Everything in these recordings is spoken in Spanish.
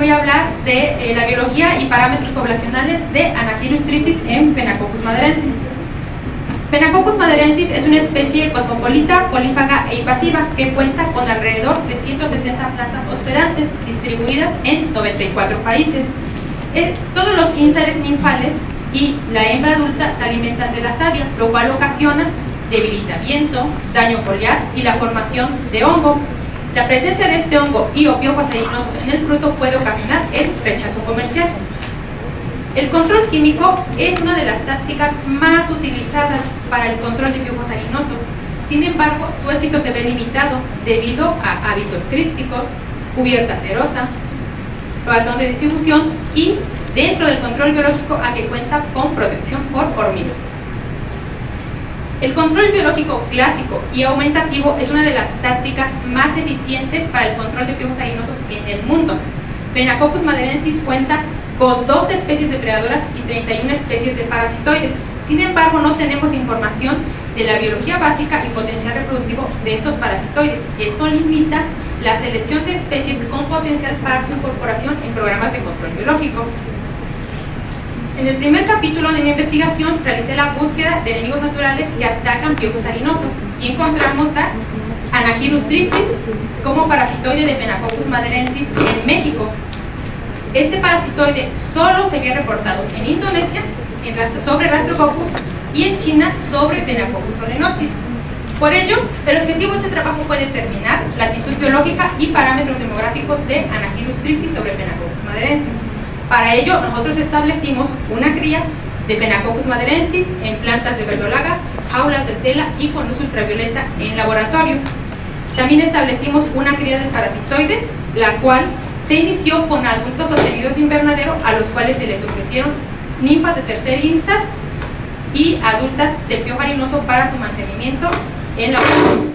voy a hablar de la biología y parámetros poblacionales de Anagyrus tristis en Phenacoccus maderensis. Phenacoccus maderensis es una especie cosmopolita, polífaga e invasiva que cuenta con alrededor de 170 plantas hospedantes distribuidas en 94 países. Todos los ínsares ninfales y la hembra adulta se alimentan de la savia, lo cual ocasiona debilitamiento, daño foliar y la formación de hongo. La presencia de este hongo y o piojos harinosos en el fruto puede ocasionar el rechazo comercial. El control químico es una de las tácticas más utilizadas para el control de piojos harinosos. Sin embargo, su éxito se ve limitado debido a hábitos críticos, cubierta cerosa, patrón de distribución y, dentro del control biológico, a que cuenta con protección por hormigas. El control biológico clásico y aumentativo es una de las tácticas más eficientes para el control de piojos harinosos en el mundo. Phenacoccus maderensis cuenta con 12 especies depredadoras y 31 especies de parasitoides. Sin embargo, no tenemos información de la biología básica y potencial reproductivo de estos parasitoides. Esto limita la selección de especies con potencial para su incorporación en programas de control biológico. En el primer capítulo de mi investigación realicé la búsqueda de enemigos naturales que atacan piojos harinosos y encontramos a Anagyrus tristis como parasitoide de Phenacoccus maderensis en México. Este parasitoide solo se había reportado en Indonesia sobre Rastrococcus y en China sobre Phenacoccus solenopsis. Por ello, el objetivo de este trabajo fue determinar la actitud biológica y parámetros demográficos de Anagyrus tristis sobre Phenacoccus maderensis. Para ello, nosotros establecimos una cría de Phenacoccus maderensis en plantas de verdolaga, jaulas de tela y con luz ultravioleta en laboratorio. También establecimos una cría del parasitoide, la cual se inició con adultos sostenidos invernadero a los cuales se les ofrecieron ninfas de tercer insta y adultas del piojo harinoso para su mantenimiento en laboratorio.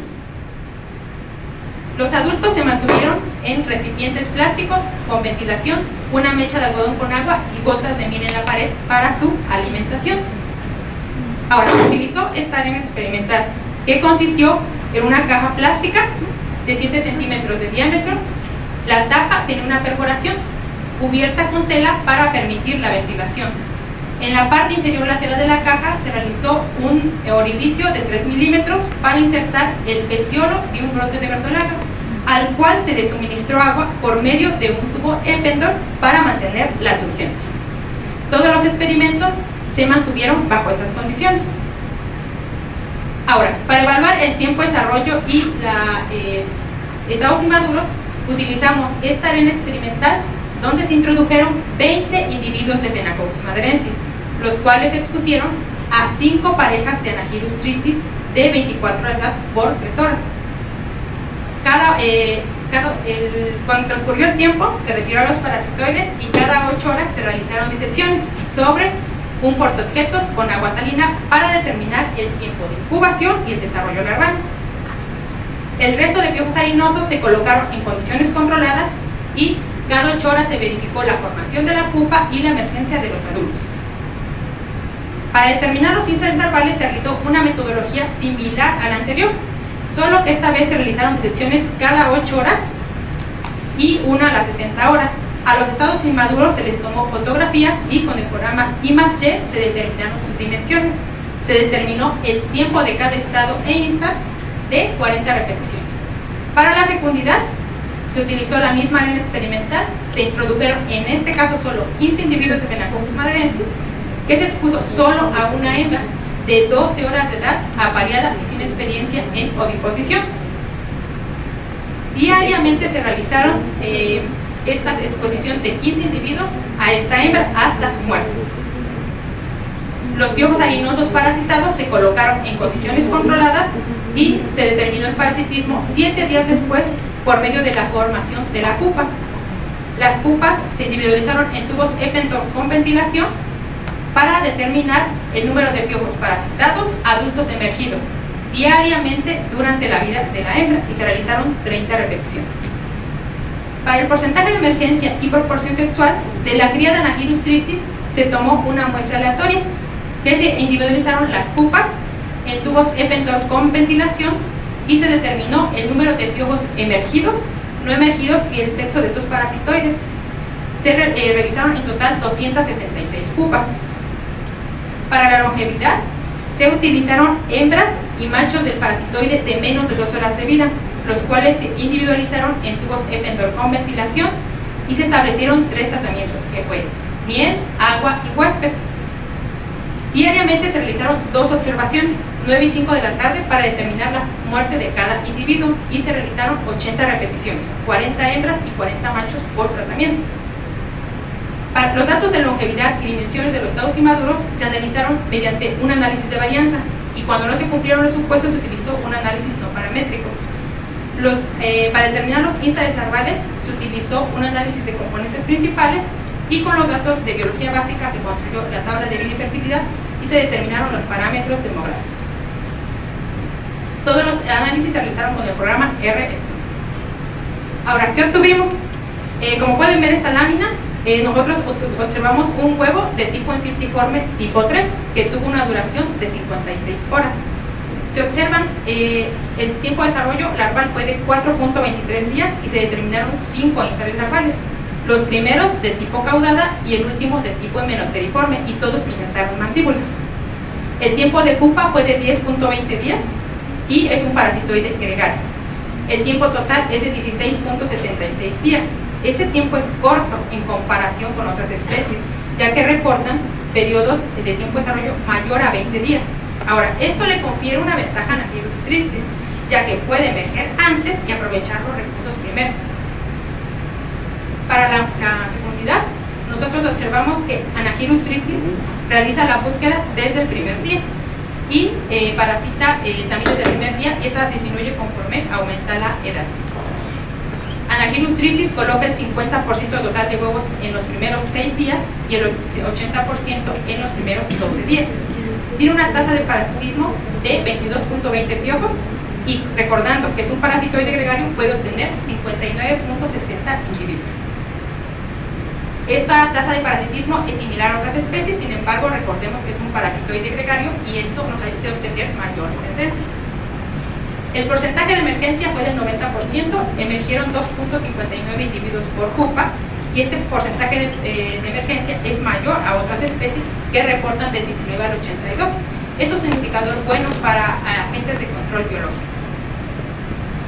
Los adultos se mantuvieron en recipientes plásticos con ventilación, una mecha de algodón con agua y gotas de miel en la pared para su alimentación. Ahora, se utilizó esta arena experimental que consistió en una caja plástica de 7 centímetros de diámetro. La tapa tiene una perforación cubierta con tela para permitir la ventilación. En la parte inferior lateral de la caja se realizó un orificio de 3 milímetros para insertar el peciolo de un brote de verdolaga, al cual se le suministró agua por medio de un tubo Eppendorf para mantener la turgencia. Todos los experimentos se mantuvieron bajo estas condiciones. Ahora, para evaluar el tiempo de desarrollo y estados inmaduros, utilizamos esta arena experimental donde se introdujeron 20 individuos de Phenacoccus maderensis, los cuales se expusieron a 5 parejas de Anagyrus tristis de 24 horas de edad por 3 horas. Cuando transcurrió el tiempo, se retiraron los parasitoides y cada 8 horas se realizaron disecciones sobre un portaobjetos con agua salina para determinar el tiempo de incubación y el desarrollo larval. El resto de piojos harinosos se colocaron en condiciones controladas y cada 8 horas se verificó la formación de la pupa y la emergencia de los adultos. Para determinar los ínsares larvales se realizó una metodología similar a la anterior, solo que esta vez se realizaron disecciones cada 8 horas y una a las 60 horas. A los estados inmaduros se les tomó fotografías y con el programa I+Y se determinaron sus dimensiones. Se determinó el tiempo de cada estado e insta de 40 repeticiones. Para la fecundidad se utilizó la misma arena experimental, se introdujeron en este caso solo 15 individuos de Phenacoccus maderensis, que se expuso solo a una hembra de 12 horas de edad, apareada y sin experiencia en oviposición. Diariamente se realizaron esta exposición de 15 individuos a esta hembra hasta su muerte. Los piojos harinosos parasitados se colocaron en condiciones controladas y se determinó el parasitismo 7 días después por medio de la formación de la pupa. Las pupas se individualizaron en tubos Eppendorf con ventilación para determinar el número de piojos parasitados adultos emergidos diariamente durante la vida de la hembra y se realizaron 30 repeticiones. Para el porcentaje de emergencia y proporción sexual de la cría de Anagyrus tristis se tomó una muestra aleatoria que se individualizaron las pupas en tubos Eppendorf con ventilación y se determinó el número de piojos emergidos, no emergidos y el sexo de estos parasitoides. revisaron en total 276 pupas. Para la longevidad, se utilizaron hembras y machos del parasitoide de menos de 2 horas de vida, los cuales se individualizaron en tubos Eppendorf con ventilación y se establecieron 3 tratamientos, que fue miel, agua y huésped. Diariamente se realizaron 2 observaciones, 9 y 5 de la tarde, para determinar la muerte de cada individuo, y se realizaron 80 repeticiones, 40 hembras y 40 machos por tratamiento. Para los datos de longevidad y dimensiones de los estados inmaduros se analizaron mediante un análisis de varianza, y cuando no se cumplieron los supuestos se utilizó un análisis no paramétrico. Para determinar los instares larvales se utilizó un análisis de componentes principales, y con los datos de biología básica se construyó la tabla de vida y fertilidad y se determinaron los parámetros demográficos. Todos los análisis se realizaron con el programa RStudio. Ahora, ¿qué obtuvimos? Como pueden ver esta lámina, nosotros observamos un huevo de tipo encirtiforme tipo 3 que tuvo una duración de 56 horas. Se observan el tiempo de desarrollo larval fue de 4.23 días y se determinaron 5 instares larvales. Los primeros de tipo caudada y el último de tipo hemenoteriforme, y todos presentaron mandíbulas. El tiempo de pupa fue de 10.20 días y es un parasitoide gregario. El tiempo total es de 16.76 días. Este tiempo es corto en comparación con otras especies, ya que reportan periodos de tiempo de desarrollo mayor a 20 días. Ahora, esto le confiere una ventaja a Anagyrus tristis, ya que puede emerger antes y aprovechar los recursos primero. Para la fecundidad, nosotros observamos que Anagyrus tristis realiza la búsqueda desde el primer día y parasita también desde el primer día, y esta disminuye conforme aumenta la edad. Anagyrus tristis coloca el 50% total de huevos en los primeros 6 días y el 80% en los primeros 12 días. Tiene una tasa de parasitismo de 22.20 piojos, y recordando que es un parasitoide gregario, puede obtener 59.60 individuos. Esta tasa de parasitismo es similar a otras especies, sin embargo, recordemos que es un parasitoide gregario y esto nos hace obtener mayor descendencia. El porcentaje de emergencia fue del 90%, emergieron 2.59 individuos por pupa, y este porcentaje de emergencia es mayor a otras especies que reportan del 19 al 82. Eso es un indicador bueno para agentes de control biológico.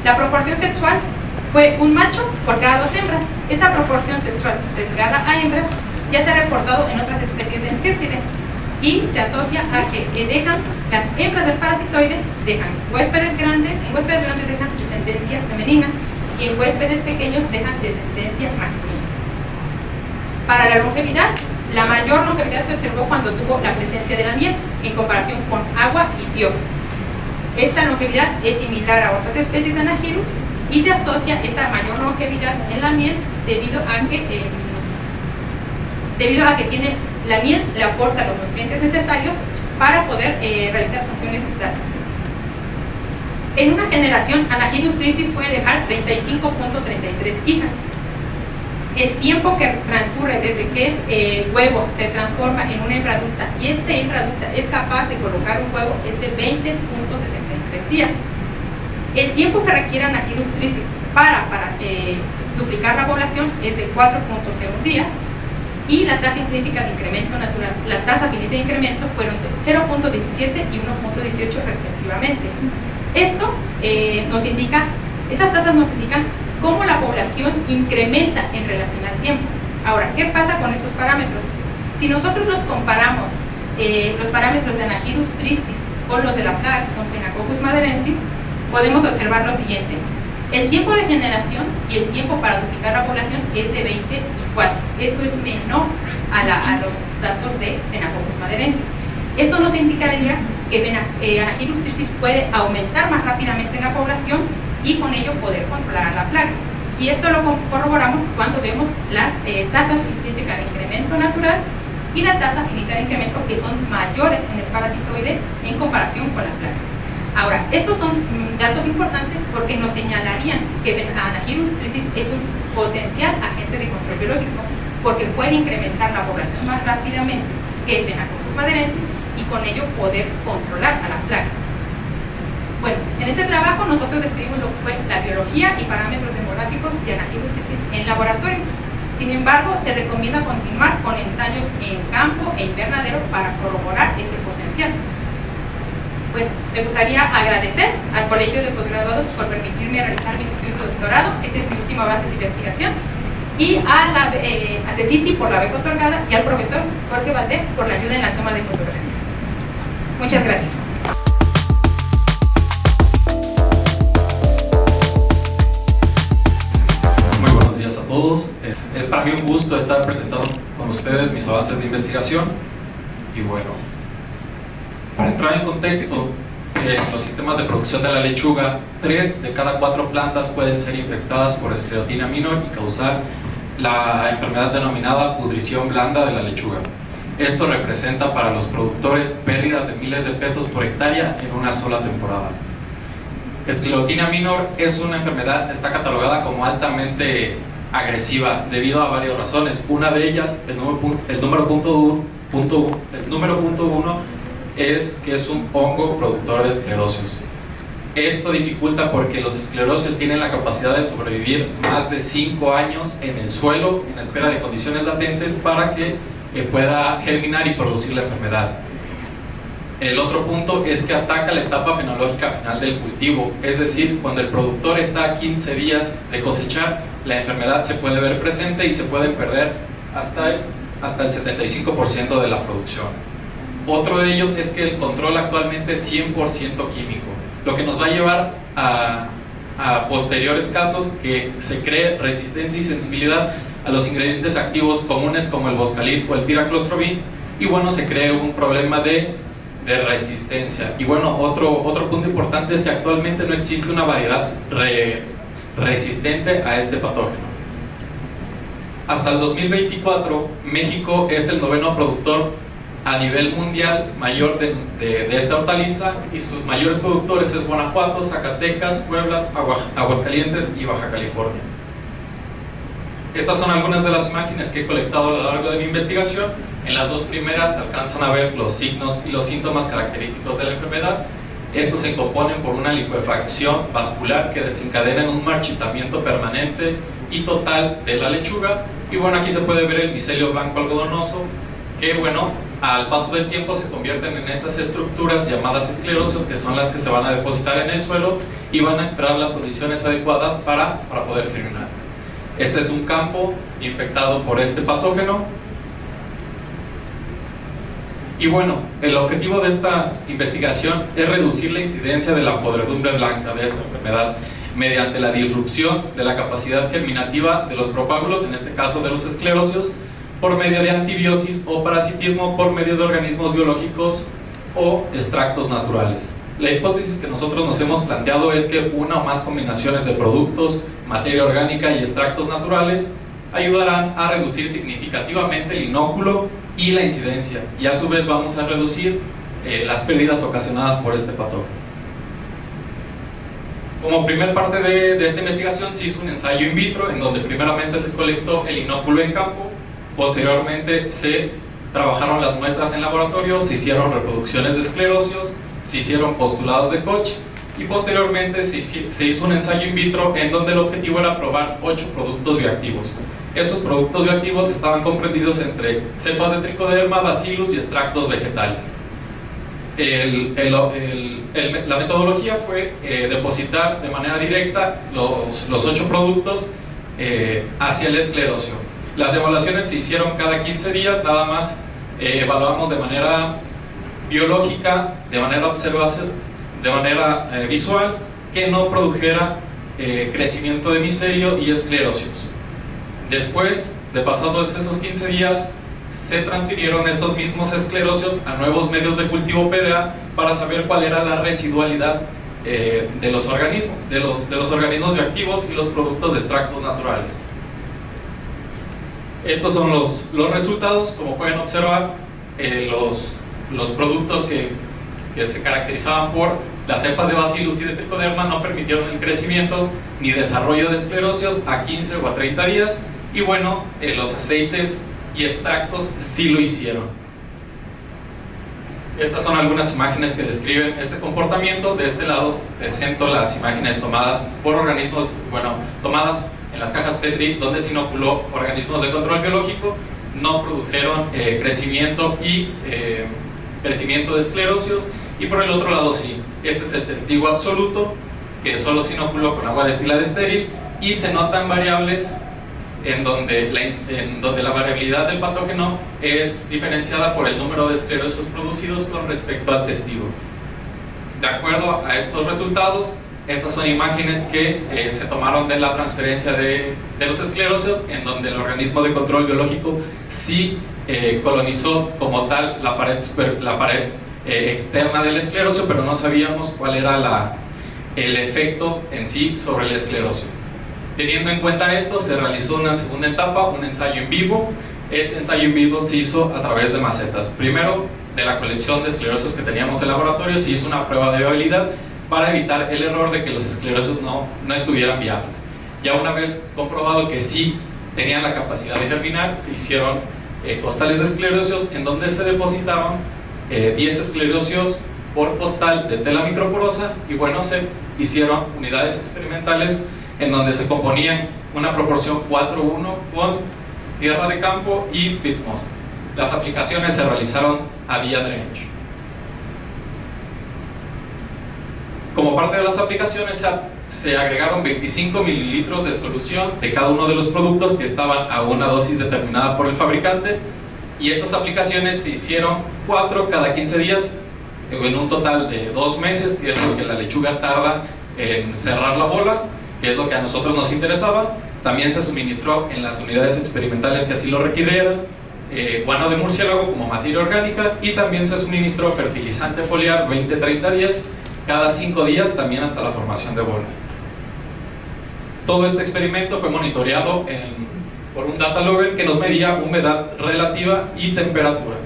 La proporción sexual fue un macho por cada 2 hembras. Esta proporción sexual sesgada a hembras ya se ha reportado en otras especies de Encyrtidae y se asocia a que dejan, las hembras del parasitoide dejan huéspedes grandes, en huéspedes grandes dejan descendencia femenina y en huéspedes pequeños dejan descendencia masculina. Para la longevidad, la mayor longevidad se observó cuando tuvo la presencia de la miel en comparación con agua y piojo. Esta longevidad es similar a otras especies de Anagyrus y se asocia esta mayor longevidad en la miel debido a que tiene la miel, le aporta los nutrientes necesarios para poder realizar funciones vitales. En una generación, Anagyrus tristis puede dejar 35.33 hijas. El tiempo que transcurre desde que es huevo se transforma en una hembra adulta y esta hembra adulta es capaz de colocar un huevo es de 20.63 días. El tiempo que requiere Anagyrus tristis para duplicar la población es de 4.01 días y la tasa intrínseca de incremento natural, la tasa finita de incremento fueron de 0.17 y 1.18 respectivamente. Esto esas tasas nos indican cómo la población incrementa en relación al tiempo. Ahora, ¿qué pasa con estos parámetros? Si nosotros los comparamos, los parámetros de Anagyrus tristis con los de la plaga, que son Phenacoccus maderensis, podemos observar lo siguiente. El tiempo de generación y el tiempo para duplicar la población es de 24. Esto es menor a los datos de Phenacoccus maderensis. Esto nos indicaría que Anagyrus tristis puede aumentar más rápidamente en la población y con ello poder controlar la plaga. Y esto lo corroboramos cuando vemos las tasas intrínsecas de incremento natural y la tasa finita de incremento, que son mayores en el parasitoide en comparación con la plaga. Ahora, estos son datos importantes porque nos señalarían que Anagyrus tristis es un potencial agente de control biológico, porque puede incrementar la población más rápidamente que Phenacoccus maderensis y con ello poder controlar a la plaga. Bueno, en este trabajo nosotros describimos lo que fue la biología y parámetros demográficos de Anagyrus tristis en laboratorio. Sin embargo, se recomienda continuar con ensayos en campo e invernadero para corroborar este potencial. Bueno, me gustaría agradecer al Colegio de Postgraduados por permitirme realizar mis estudios de doctorado. Esta es mi última base de investigación. Y a CECITI por la beca otorgada y al profesor Jorge Valdés por la ayuda en la toma de fotografías. Muchas gracias. Muy buenos días a todos. Es para mí un gusto estar presentando con ustedes mis avances de investigación. Y bueno, para entrar en contexto, en los sistemas de producción de la lechuga, 3 de cada 4 plantas pueden ser infectadas por Sclerotinia minor y causar la enfermedad denominada pudrición blanda de la lechuga. Esto representa para los productores pérdidas de miles de pesos por hectárea en una sola temporada. Sclerotinia minor es una enfermedad, está catalogada como altamente agresiva debido a varias razones. Una de ellas, el número punto uno, es que es un hongo productor de esclerosios. Esto dificulta porque los esclerosios tienen la capacidad de sobrevivir más de 5 años en el suelo en espera de condiciones latentes para que pueda germinar y producir la enfermedad. El otro punto es que ataca la etapa fenológica final del cultivo, es decir, cuando el productor está a 15 días de cosechar, la enfermedad se puede ver presente y se puede perder hasta el 75% de la producción. Otro de ellos es que el control actualmente es 100% químico, lo que nos va a llevar a posteriores casos que se cree resistencia y sensibilidad a los ingredientes activos comunes como el boscalid o el piraclostrobin, y bueno, se cree un problema de resistencia. Y bueno, otro punto importante es que actualmente no existe una variedad resistente a este patógeno. Hasta el 2024, México es el 9º productor a nivel mundial mayor de esta hortaliza, y sus mayores productores es Guanajuato, Zacatecas, Puebla, Aguascalientes y Baja California. Estas son algunas de las imágenes que he colectado a lo largo de mi investigación. En las 2 primeras se alcanzan a ver los signos y los síntomas característicos de la enfermedad. Estos se componen por una licuefacción vascular que desencadena en un marchitamiento permanente y total de la lechuga. Y bueno, aquí se puede ver el micelio blanco algodonoso, que bueno, al paso del tiempo se convierten en estas estructuras llamadas esclerosios, que son las que se van a depositar en el suelo y van a esperar las condiciones adecuadas para poder germinar. Este es un campo infectado por este patógeno. Y bueno, el objetivo de esta investigación es reducir la incidencia de la podredumbre blanca de esta enfermedad mediante la disrupción de la capacidad germinativa de los propágulos, en este caso de los esclerosios, por medio de antibiosis o parasitismo por medio de organismos biológicos o extractos naturales. La hipótesis que nosotros nos hemos planteado es que una o más combinaciones de productos, materia orgánica y extractos naturales ayudarán a reducir significativamente el inóculo y la incidencia, y a su vez vamos a reducir las pérdidas ocasionadas por este patógeno. Como primer parte de esta investigación se hizo un ensayo in vitro en donde primeramente se colectó el inóculo en campo, posteriormente se trabajaron las muestras en laboratorio, se hicieron reproducciones de esclerosios, se hicieron postulados de Koch y posteriormente se hizo un ensayo in vitro en donde el objetivo era probar 8 productos bioactivos. Estos productos bioactivos estaban comprendidos entre cepas de Trichoderma, bacillus y extractos vegetales. La metodología fue depositar de manera directa los 8 productos hacia el esclerosio. Las evaluaciones se hicieron cada 15 días, nada más evaluamos de manera biológica, de manera visual, que no produjera crecimiento de micelio y esclerosios. Después de pasados esos 15 días, se transfirieron estos mismos esclerosios a nuevos medios de cultivo PDA para saber cuál era la residualidad de los organismos bioactivos y los productos de extractos naturales. Estos son los resultados. Como pueden observar, los productos que se caracterizaban por las cepas de Bacillus y de Trichoderma no permitieron el crecimiento ni desarrollo de esclerosios a 15 o a 30 días, y bueno, los aceites y extractos sí lo hicieron. Estas son algunas imágenes que describen este comportamiento. De este lado presento las imágenes tomadas por organismos, tomadas en las cajas Petri donde se inoculó organismos de control biológico no produjeron crecimiento de esclerosios, y por el otro lado sí. Este es el testigo absoluto, que solo se inoculó con agua destilada estéril, y se notan variables en donde la variabilidad del patógeno es diferenciada por el número de esclerosios producidos con respecto al testigo. De acuerdo a estos resultados, estas son imágenes que se tomaron de la transferencia de los esclerosios, en donde el organismo de control biológico sí colonizó como tal la pared externa del esclerosio, pero no sabíamos cuál era el efecto en sí sobre el esclerosio. Teniendo en cuenta esto, se realizó una segunda etapa, un ensayo en vivo. Este ensayo en vivo se hizo a través de macetas. Primero, de la colección de esclerosios que teníamos en el laboratorio, se hizo una prueba de viabilidad para evitar el error de que los esclerosios no estuvieran viables. Ya una vez comprobado que sí tenían la capacidad de germinar, se hicieron postales de esclerosios en donde se depositaban 10 esclerosios por postal de tela microporosa, y bueno, se hicieron unidades experimentales en donde se componían una proporción 4:1 con tierra de campo y peat moss. Las aplicaciones se realizaron a vía drainage. Como parte de las aplicaciones se agregaron 25 mililitros de solución de cada uno de los productos que estaban a una dosis determinada por el fabricante, y estas aplicaciones se hicieron 4 cada 15 días en un total de 2 meses, que es lo que la lechuga tarda en cerrar la bola, que es lo que a nosotros nos interesaba. También se suministró en las unidades experimentales que así lo requirieran guano de murciélago como materia orgánica, y también se suministró fertilizante foliar 20-30 días cada 5 días, también hasta la formación de bola. Todo este experimento fue monitoreado por un data logger que nos medía humedad relativa y temperatura.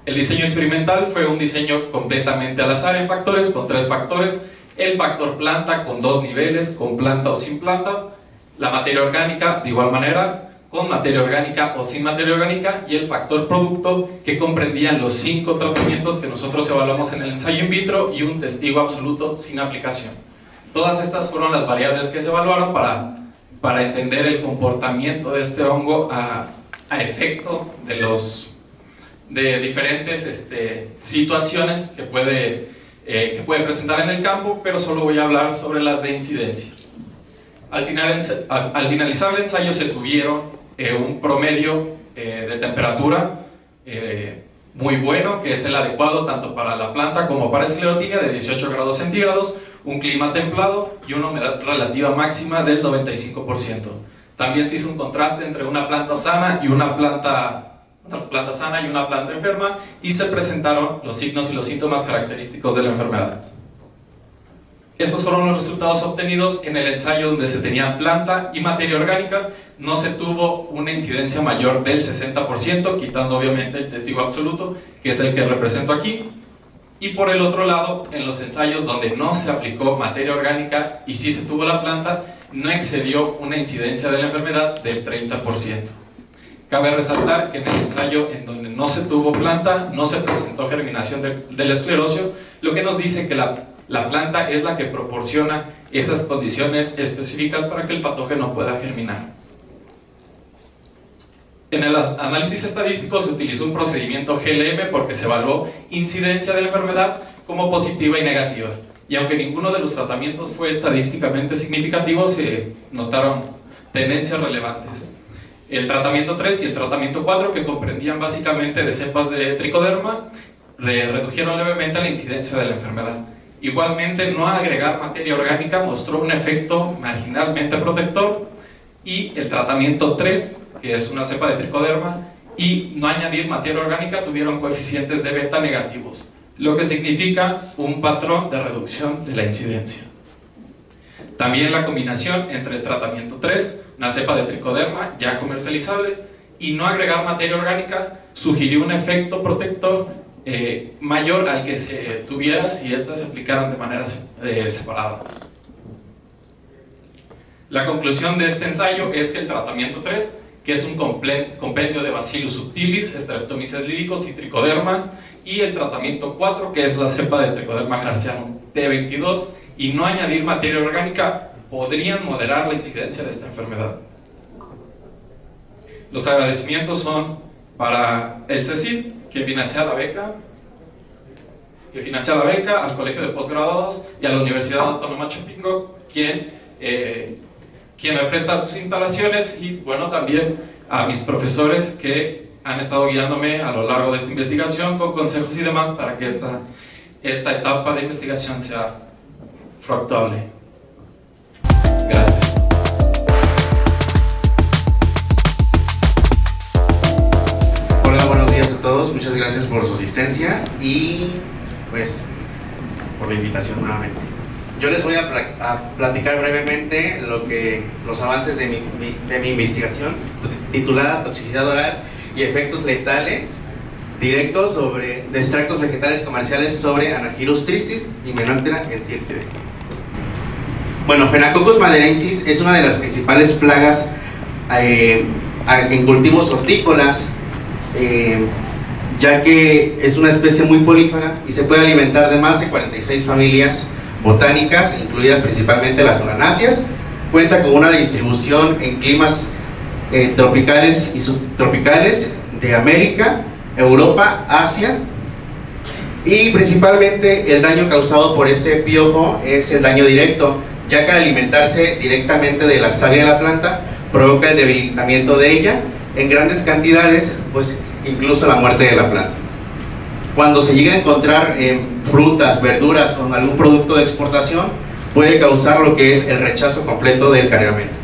El diseño experimental fue un diseño completamente al azar en factores, con 3 factores: el factor planta con 2 niveles, con planta o sin planta; la materia orgánica de igual manera, con materia orgánica o sin materia orgánica; y el factor producto, que comprendían los 5 tratamientos que nosotros evaluamos en el ensayo in vitro y un testigo absoluto sin aplicación. Todas estas fueron las variables que se evaluaron para entender el comportamiento de este hongo a efecto de diferentes situaciones que puede presentar en el campo, pero solo voy a hablar sobre las de incidencia. Al finalizar el ensayo se tuvieron un promedio de temperatura muy bueno, que es el adecuado tanto para la planta como para esclerotinia, de 18 grados centígrados, un clima templado y una humedad relativa máxima del 95%. También se hizo un contraste entre una planta sana y una planta enferma, y se presentaron los signos y los síntomas característicos de la enfermedad. Estos fueron los resultados obtenidos en el ensayo donde se tenía planta y materia orgánica. No se tuvo una incidencia mayor del 60%, quitando obviamente el testigo absoluto, que es el que represento aquí. Y por el otro lado, en los ensayos donde no se aplicó materia orgánica y sí se tuvo la planta, no excedió una incidencia de la enfermedad del 30%. Cabe resaltar que en el ensayo en donde no se tuvo planta, no se presentó germinación del esclerosio, lo que nos dice que la planta es la que proporciona esas condiciones específicas para que el patógeno pueda germinar. En el análisis estadístico se utilizó un procedimiento GLM porque se evaluó incidencia de la enfermedad como positiva y negativa. Y aunque ninguno de los tratamientos fue estadísticamente significativo, se notaron tendencias relevantes. El tratamiento 3 y el tratamiento 4, que comprendían básicamente de cepas de tricoderma, redujeron levemente la incidencia de la enfermedad. Igualmente, no agregar materia orgánica mostró un efecto marginalmente protector, y el tratamiento 3, que es una cepa de tricoderma, y no añadir materia orgánica tuvieron coeficientes de beta negativos, lo que significa un patrón de reducción de la incidencia. También la combinación entre el tratamiento 3, una cepa de tricoderma ya comercializable, y no agregar materia orgánica sugirió un efecto protector mayor al que se tuviera si estas se aplicaran de manera separada. La conclusión de este ensayo es que el tratamiento 3, que es un compendio de Bacillus subtilis, Streptomyces lidicus y tricoderma, y el tratamiento 4, que es la cepa de tricoderma harzianum T22, y no añadir materia orgánica, podrían moderar la incidencia de esta enfermedad. Los agradecimientos son para el CECID, que financia la beca, al Colegio de Postgraduados y a la Universidad Autónoma Chapingo, quien me presta sus instalaciones, y bueno, también a mis profesores que han estado guiándome a lo largo de esta investigación con consejos y demás para que esta etapa de investigación sea fructuable. Gracias. Hola, buenos días a todos. Muchas gracias por su asistencia y pues por la invitación nuevamente. Yo les voy a platicar brevemente los avances de mi investigación titulada Toxicidad oral y efectos letales directos de extractos vegetales comerciales sobre Anagyrus tristis y Menoptera en Cirtidae. Bueno, Phenacoccus maderensis es una de las principales plagas en cultivos hortícolas, ya que es una especie muy polífaga y se puede alimentar de más de 46 familias botánicas, incluidas principalmente las solanáceas. Cuenta con una distribución en climas tropicales y subtropicales de América, Europa, Asia, y principalmente el daño causado por este piojo es el daño directo, ya que al alimentarse directamente de la savia de la planta provoca el debilitamiento de ella en grandes cantidades, pues incluso la muerte de la planta. Cuando se llega a encontrar en frutas, verduras o en algún producto de exportación, puede causar lo que es el rechazo completo del cargamento.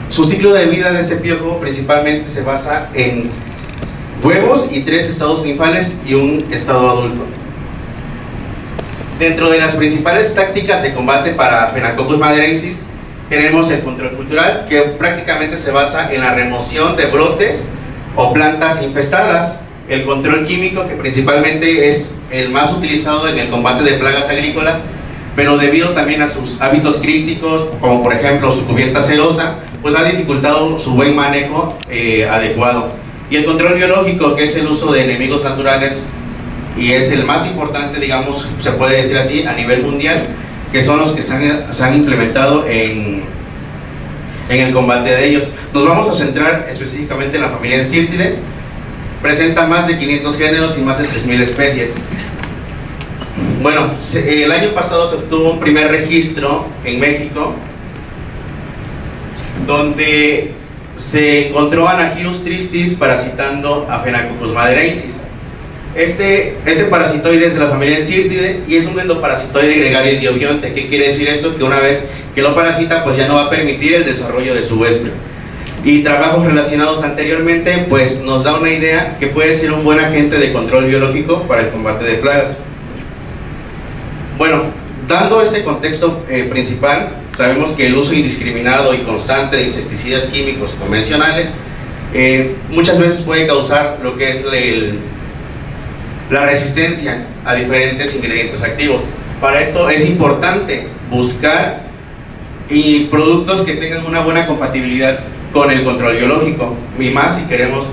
Su ciclo de vida de este piojo principalmente se basa en huevos y 3 estados ninfales y un estado adulto. Dentro de las principales tácticas de combate para Phenacoccus maderensis tenemos el control cultural, que prácticamente se basa en la remoción de brotes o plantas infestadas, el control químico, que principalmente es el más utilizado en el combate de plagas agrícolas, pero debido también a sus hábitos críticos, como por ejemplo su cubierta cerosa, pues ha dificultado su buen manejo adecuado. Y el control biológico, que es el uso de enemigos naturales, y es el más importante, digamos, se puede decir así, a nivel mundial, que son los que se han implementado en el combate de ellos. Nos vamos a centrar específicamente en la familia Encyrtidae. Presenta más de 500 géneros y más de 3.000 especies. Bueno, el año pasado se obtuvo un primer registro en México, donde se encontró Anagyrus tristis parasitando a Phenacoccus maderensis. Este parasitoide es de la familia Encyrtidae y es un endoparasitoide gregario idiobionte. ¿Qué quiere decir eso? Que una vez que lo parasita, pues ya no va a permitir el desarrollo de su huésped. Y trabajos relacionados anteriormente, pues nos da una idea que puede ser un buen agente de control biológico para el combate de plagas. Bueno, dando ese contexto principal, sabemos que el uso indiscriminado y constante de insecticidas químicos convencionales muchas veces puede causar lo que es la resistencia a diferentes ingredientes activos. Para esto es importante buscar productos que tengan una buena compatibilidad con el control biológico, y más si queremos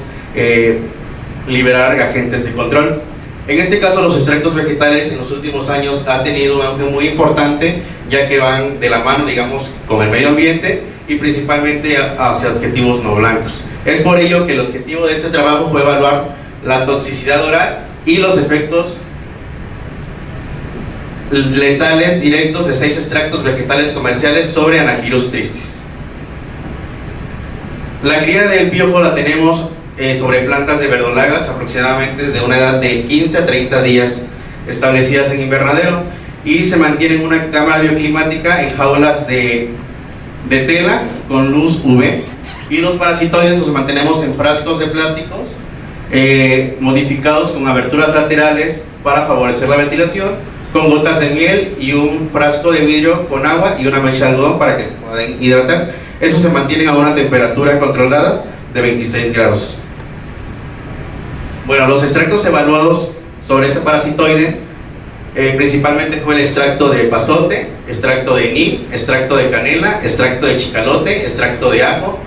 liberar agentes de control. En este caso, los extractos vegetales en los últimos años han tenido un auge muy importante, ya que van de la mano, digamos, con el medio ambiente y principalmente hacia objetivos no blancos. Es por ello que el objetivo de este trabajo fue evaluar la toxicidad oral y los efectos letales directos de 6 extractos vegetales comerciales sobre Anagyrus tristis. La cría del piojo la tenemos sobre plantas de verdolagas, aproximadamente desde una edad de 15 a 30 días, establecidas en invernadero, y se mantiene en una cámara bioclimática en jaulas de tela con luz UV. Y los parasitoides los mantenemos en frascos de plásticos modificados con aberturas laterales para favorecer la ventilación, con gotas de miel y un frasco de vidrio con agua y una mecha de algodón para que puedan hidratar. Eso se mantiene a una temperatura controlada de 26 grados. Bueno, los extractos evaluados sobre este parasitoide principalmente fue el extracto de pasote, extracto de neem, extracto de canela, extracto de chicalote, extracto de ajo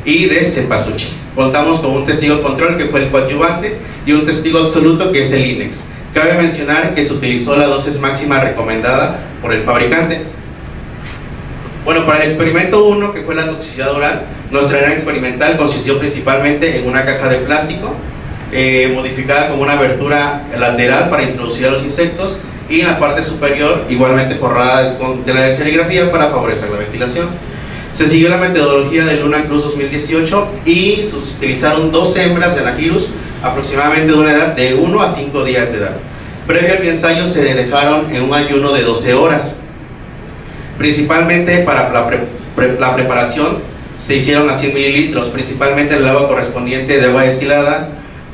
y de cempasúchil. Contamos con un testigo control, que fue el coadyuvante, y un testigo absoluto, que es el INEX. Cabe mencionar que se utilizó la dosis máxima recomendada por el fabricante. Bueno, para el experimento 1, que fue la toxicidad oral, nuestra arena experimental consistió principalmente en una caja de plástico modificada con una abertura lateral para introducir a los insectos, y en la parte superior igualmente forrada con tela de serigrafía para favorecer la ventilación. Se siguió la metodología del Luna Cruz 2018 y se utilizaron 2 hembras de Anagyrus aproximadamente de una edad de 1 a 5 días de edad. Previo al ensayo se dejaron en un ayuno de 12 horas. Principalmente para la preparación se hicieron a 100 mililitros, principalmente el agua correspondiente de agua destilada,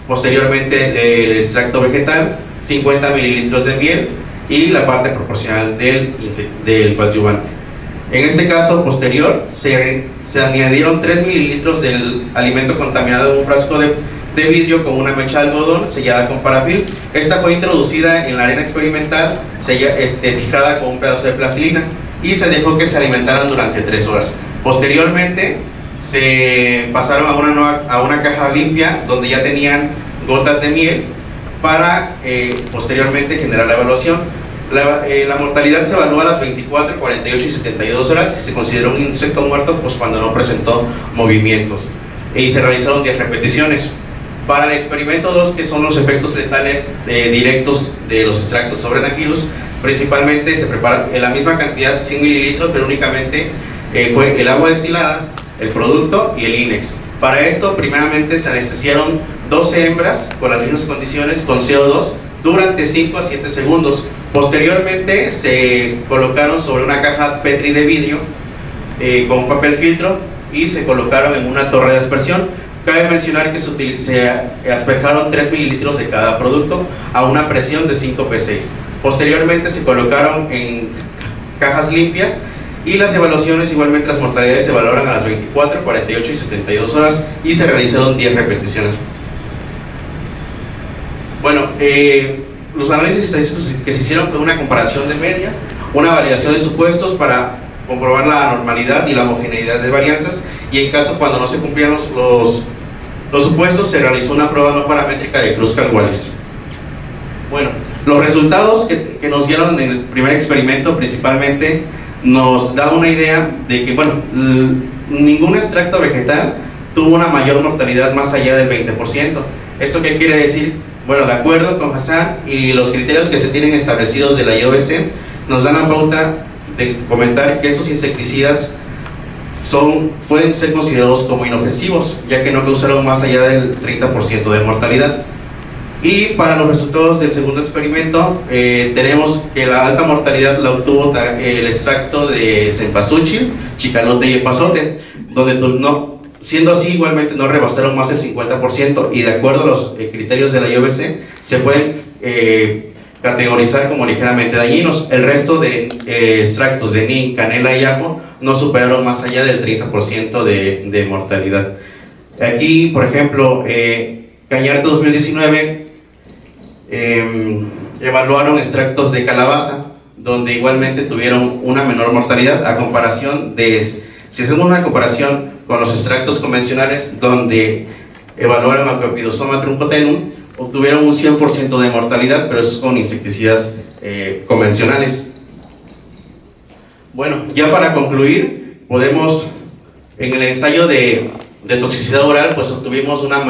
posteriormente del extracto vegetal, 50 mililitros de miel y la parte proporcional del coadyuvante. En este caso posterior se añadieron 3 mililitros del alimento contaminado en un frasco de vidrio con una mecha de algodón sellada con parafil. Esta fue introducida en la arena experimental, fijada con un pedazo de plastilina, y se dejó que se alimentaran durante 3 horas. Posteriormente se pasaron a una caja limpia donde ya tenían gotas de miel para posteriormente generar la evaluación. La mortalidad se evalúa a las 24, 48 y 72 horas y se consideró un insecto muerto pues cuando no presentó movimientos, y se realizaron 10 repeticiones. Para el experimento 2, que son los efectos letales directos de los extractos sobre Anagyrus, principalmente se prepara en la misma cantidad, 100 mililitros, pero únicamente fue el agua destilada, el producto y el INEX. Para esto, primeramente se anestesiaron 12 hembras con las mismas condiciones con CO2 durante 5 a 7 segundos. Posteriormente se colocaron sobre una caja Petri de vidrio con papel filtro y se colocaron en una torre de aspersión. Cabe mencionar que se asperjaron 3 mililitros de cada producto a una presión de 5 P6. Posteriormente se colocaron en cajas limpias y las evaluaciones, igualmente las mortalidades, se valoran a las 24, 48 y 72 horas y se realizaron 10 repeticiones. Bueno, los análisis estadísticos que se hicieron fue una comparación de medias, una validación de supuestos para comprobar la normalidad y la homogeneidad de varianzas, y en caso cuando no se cumplían los supuestos, se realizó una prueba no paramétrica de Kruskal-Wallis. Bueno, los resultados que nos dieron en el primer experimento principalmente nos da una idea de que, bueno, ningún extracto vegetal tuvo una mayor mortalidad más allá del 20%. ¿Esto qué quiere decir? Bueno, de acuerdo con Hassan y los criterios que se tienen establecidos de la IOBC, nos dan la pauta de comentar que estos insecticidas pueden ser considerados como inofensivos, ya que no causaron más allá del 30% de mortalidad. Y para los resultados del segundo experimento, tenemos que la alta mortalidad la obtuvo el extracto de cempasúchil, chicalote y epazote, donde siendo así igualmente no rebasaron más del 50%, y de acuerdo a los criterios de la IOBC se pueden categorizar como ligeramente dañinos. El resto de extractos de nin, canela y ajo no superaron más allá del 30% de mortalidad. Aquí, por ejemplo, Cañarte 2019 evaluaron extractos de calabaza, donde igualmente tuvieron una menor mortalidad a comparación de, si hacemos una comparación con los extractos convencionales, donde evaluaron Macropidosoma truncotenum, obtuvieron un 100% de mortalidad, pero eso es con insecticidas convencionales. Bueno, ya para concluir, en el ensayo de toxicidad oral, pues obtuvimos una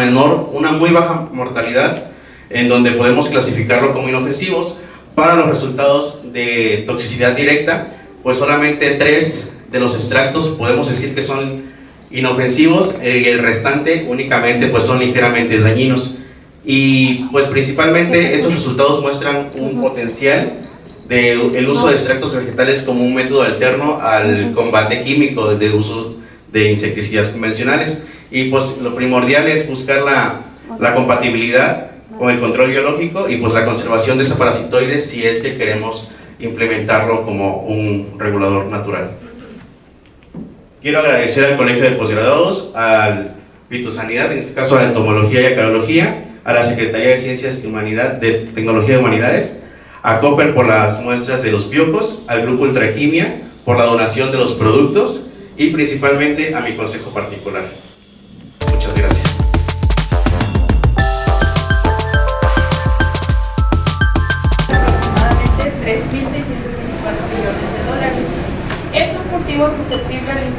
muy baja mortalidad, en donde podemos clasificarlo como inofensivos. Para los resultados de toxicidad directa, pues solamente 3 de los extractos podemos decir que son inofensivos, y el restante únicamente pues son ligeramente dañinos. Y pues principalmente esos resultados muestran un potencial del uso de extractos vegetales como un método alterno al combate químico de uso de insecticidas convencionales. Y pues lo primordial es buscar la compatibilidad con el control biológico y pues la conservación de esa parasitoides, si es que queremos implementarlo como un regulador natural. Quiero agradecer al Colegio de Postgraduados, al Fitosanidad, en este caso a la Entomología y Acarología, a la Secretaría de Ciencias y de Tecnología de Humanidades, a Copper por las muestras de los piojos, al Grupo Ultraquimia por la donación de los productos y principalmente a mi consejo particular. Muchas gracias. Aproximadamente $3.624 millones. Es un cultivo susceptible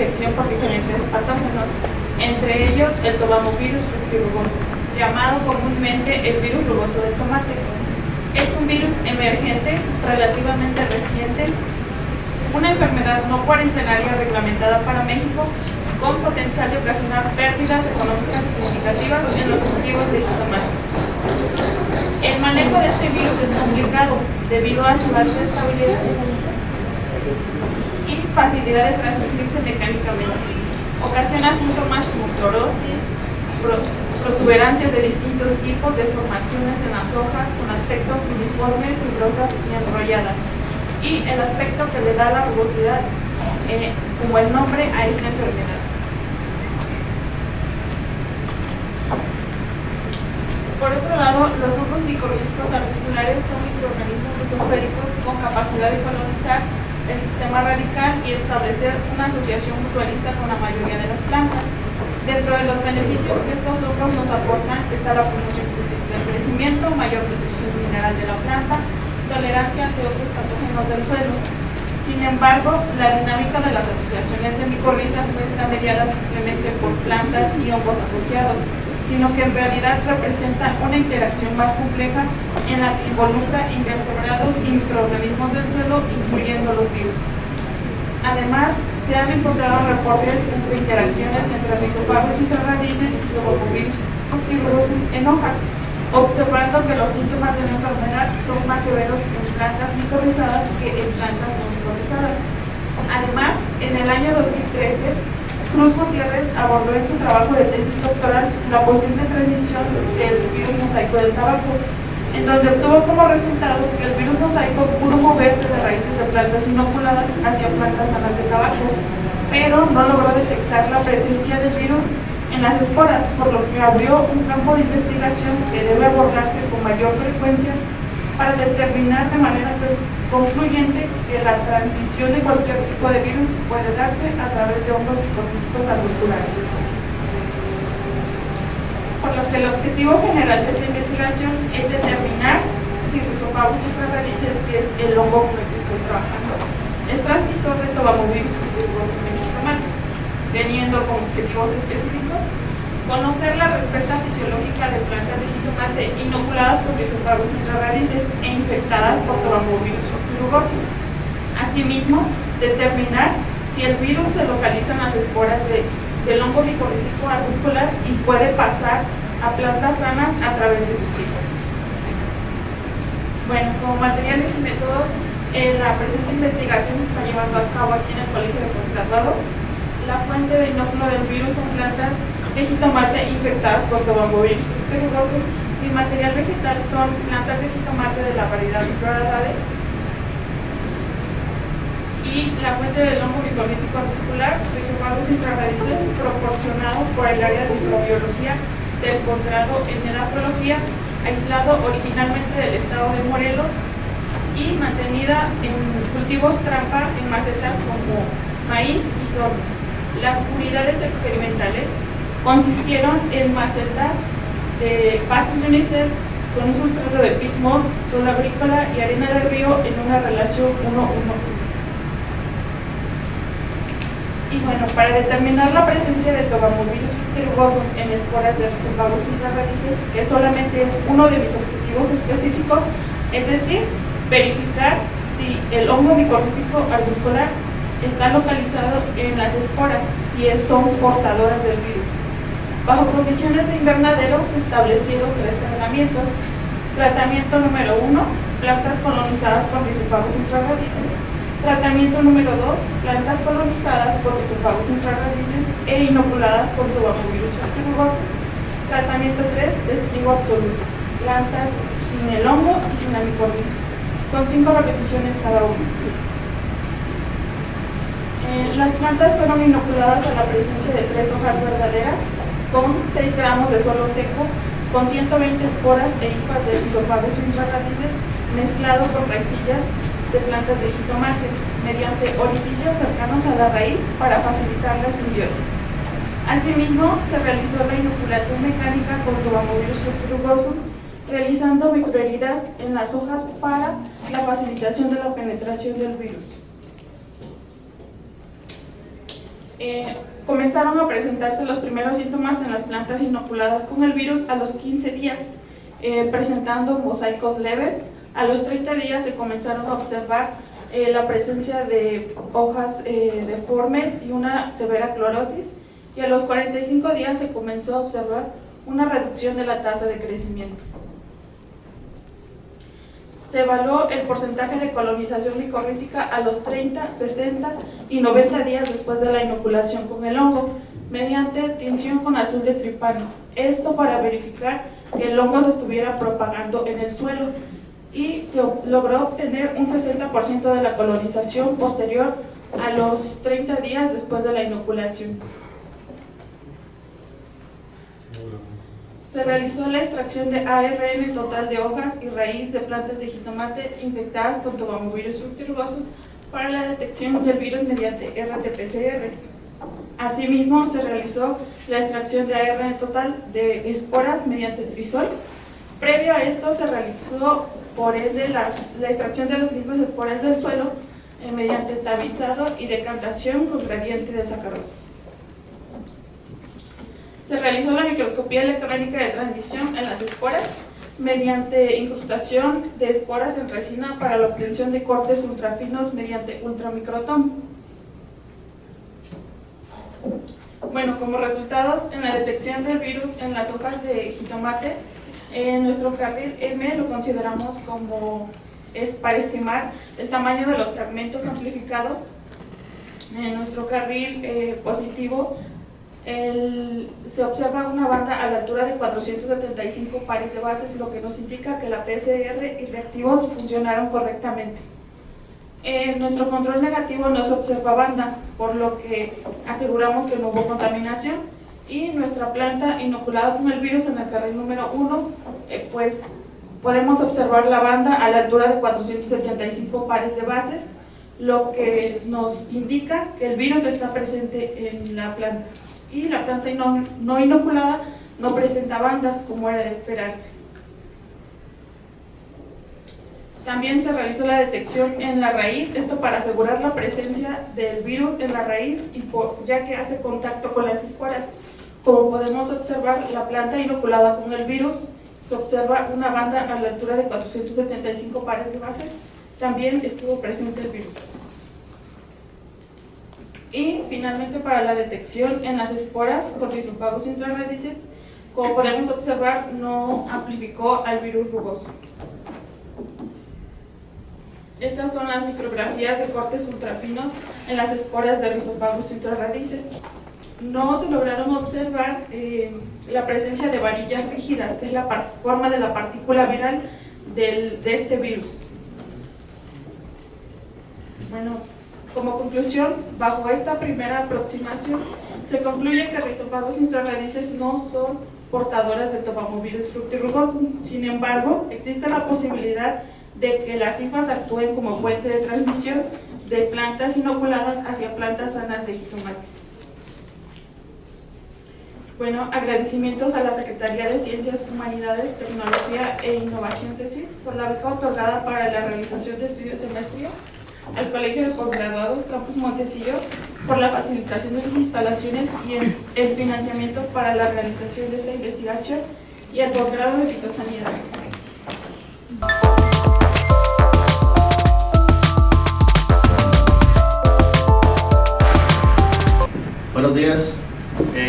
infección por diferentes patógenos, entre ellos el tobamovirus fructirugoso, llamado comúnmente el virus rugoso del tomate. Es un virus emergente relativamente reciente, una enfermedad no cuarentenaria reglamentada para México, con potencial de ocasionar pérdidas económicas significativas en los cultivos de jitomate. El manejo de este virus es complicado debido a su alta estabilidad y facilidad de transmitirse mecánicamente. Ocasiona síntomas como clorosis, protuberancias de distintos tipos, deformaciones en las hojas con aspecto filiforme, fibrosas y enrolladas, y el aspecto que le da la rugosidad como el nombre a esta enfermedad. Por otro lado, los hongos micorrízicos arbusculares son microorganismos mesosféricos con capacidad de colonizar el sistema radical y establecer una asociación mutualista con la mayoría de las plantas. Dentro de los beneficios que estos hongos nos aportan está la promoción del crecimiento, mayor nutrición mineral de la planta, tolerancia ante otros patógenos del suelo. Sin embargo, la dinámica de las asociaciones de micorrizas no está mediada simplemente por plantas y hongos asociados, sino que en realidad representa una interacción más compleja en la que involucra invertebrados y microorganismos del suelo, incluyendo los virus. Además, se han encontrado reportes entre interacciones entre rizofagos intrarraíces y tobamovirus fructirugoso en hojas, observando que los síntomas de la enfermedad son más severos en plantas micorrizadas que en plantas no micorrizadas. Además, en el año 2013, Cruz Gutiérrez abordó en su trabajo de tesis doctoral la posible transmisión del virus mosaico del tabaco, en donde obtuvo como resultado que el virus mosaico pudo moverse de raíces de plantas inoculadas hacia plantas sanas de tabaco, pero no logró detectar la presencia del virus en las esporas, por lo que abrió un campo de investigación que debe abordarse con mayor frecuencia para determinar de manera concluyente que la transmisión de cualquier tipo de virus puede darse a través de hongos micorrízicos arbusculares. Por lo que el objetivo general de esta investigación es determinar si Rhizophagus intraradices, que es el hongo con el que estoy trabajando, es transmisor de tobamovirus fructirugoso en jitomate, teniendo como objetivos específicos conocer la respuesta fisiológica de plantas de jitomate inoculadas por Rhizophagus intraradices e infectadas por tobamovirus fructirugoso. Asimismo, determinar si el virus se localiza en las esporas del hongo micorrízico arbuscular y puede pasar a plantas sanas a través de sus hijos. Bueno, como materiales y métodos, la presente investigación se está llevando a cabo aquí en el Colegio de Postgraduados. La fuente de inóculo del virus son plantas de jitomate infectadas por tobamovirus fructirugoso. Mi material vegetal son plantas de jitomate de la variedad Floradade. Y la fuente del hongo micorrízico arbuscular, Rhizophagus intraradices, proporcionado por el área de microbiología del posgrado en edafrología, aislado originalmente del estado de Morelos y mantenida en cultivos trampa en macetas como maíz y sorgo. Las unidades experimentales consistieron en macetas de vasos de unicel con un sustrato de peat moss, suelo agrícola y arena de río en una relación 1:1. Y bueno, para determinar la presencia de tobamovirus fructirugoso en esporas de Rhizophagus intraradices, que solamente es uno de mis objetivos específicos, es decir, verificar si el hongo micorrízico arbuscular está localizado en las esporas, si son portadoras del virus. Bajo condiciones de invernadero se establecieron 3 tratamientos. Tratamiento número 1, plantas colonizadas por Rhizophagus intraradices. Tratamiento número 2, plantas colonizadas por Rhizophagus intraradices e inoculadas con tobamovirus fructirugoso. Tratamiento 3, testigo absoluto, plantas sin el hongo y sin la micorriza, con 5 repeticiones cada uno. Las plantas fueron inoculadas a la presencia de 3 hojas verdaderas con 6 gramos de suelo seco, con 120 esporas e hifas de Rhizophagus intraradices mezclado con raicillas de plantas de jitomate mediante orificios cercanos a la raíz para facilitar la simbiosis. Asimismo, se realizó la inoculación mecánica con tobamovirus fructirugoso, realizando microheridas en las hojas para la facilitación de la penetración del virus. comenzaron a presentarse los primeros síntomas en las plantas inoculadas con el virus a los 15 días, presentando mosaicos leves. A los 30 días se comenzaron a observar la presencia de hojas deformes y una severa clorosis, y a los 45 días se comenzó a observar una reducción de la tasa de crecimiento. Se evaluó el porcentaje de colonización micorrícica a los 30, 60 y 90 días después de la inoculación con el hongo, mediante tinción con azul de tripano. Esto para verificar que el hongo se estuviera propagando en el suelo, y se logró obtener un 60% de la colonización posterior a los 30 días después de la inoculación. Se realizó la extracción de ARN total de hojas y raíz de plantas de jitomate infectadas con tobamovirus fructirugoso para la detección del virus mediante RT-PCR. Asimismo, se realizó la extracción de ARN total de esporas mediante trisol. Previo a esto, se realizó, por ende, la extracción de las mismas esporas del suelo mediante tamizado y decantación con gradiente de sacarosa. Se realizó la microscopía electrónica de transmisión en las esporas mediante incrustación de esporas en resina para la obtención de cortes ultrafinos mediante ultramicrotomo. Bueno, como resultados en la detección del virus en las hojas de jitomate, nuestro carril M lo consideramos como es para estimar el tamaño de los fragmentos amplificados. En nuestro carril positivo se observa una banda a la altura de 475 pares de bases, lo que nos indica que la PCR y reactivos funcionaron correctamente. En nuestro control negativo no se observa banda, por lo que aseguramos que no hubo contaminación, y nuestra planta inoculada con el virus en el carril número 1, pues podemos observar la banda a la altura de 475 pares de bases, lo que nos indica que el virus está presente en la planta, y la planta no inoculada no presenta bandas como era de esperarse. También se realizó la detección en la raíz, esto para asegurar la presencia del virus en la raíz, y ya que hace contacto con las esporas. Como podemos observar, la planta inoculada con el virus se observa una banda a la altura de 475 pares de bases, también estuvo presente el virus. Y finalmente, para la detección en las esporas con Rhizophagus intraradices, como podemos observar, no amplificó al virus rugoso. Estas son las micrografías de cortes ultrafinos en las esporas de Rhizophagus intraradices. No se lograron observar la presencia de varillas rígidas, que es la forma de la partícula viral de este virus. Bueno, como conclusión, bajo esta primera aproximación, se concluye que Rhizophagus intraradices no son portadoras de tobamovirus fructirugoso. Sin embargo, existe la posibilidad de que las hifas actúen como puente de transmisión de plantas inoculadas hacia plantas sanas de jitomate. Bueno, agradecimientos a la Secretaría de Ciencias, Humanidades, Tecnología e Innovación CECIT por la beca otorgada para la realización de estudios de maestría, al Colegio de Postgraduados Campus Montecillo por la facilitación de sus instalaciones y el financiamiento para la realización de esta investigación, y al posgrado de fitosanidad. Buenos días.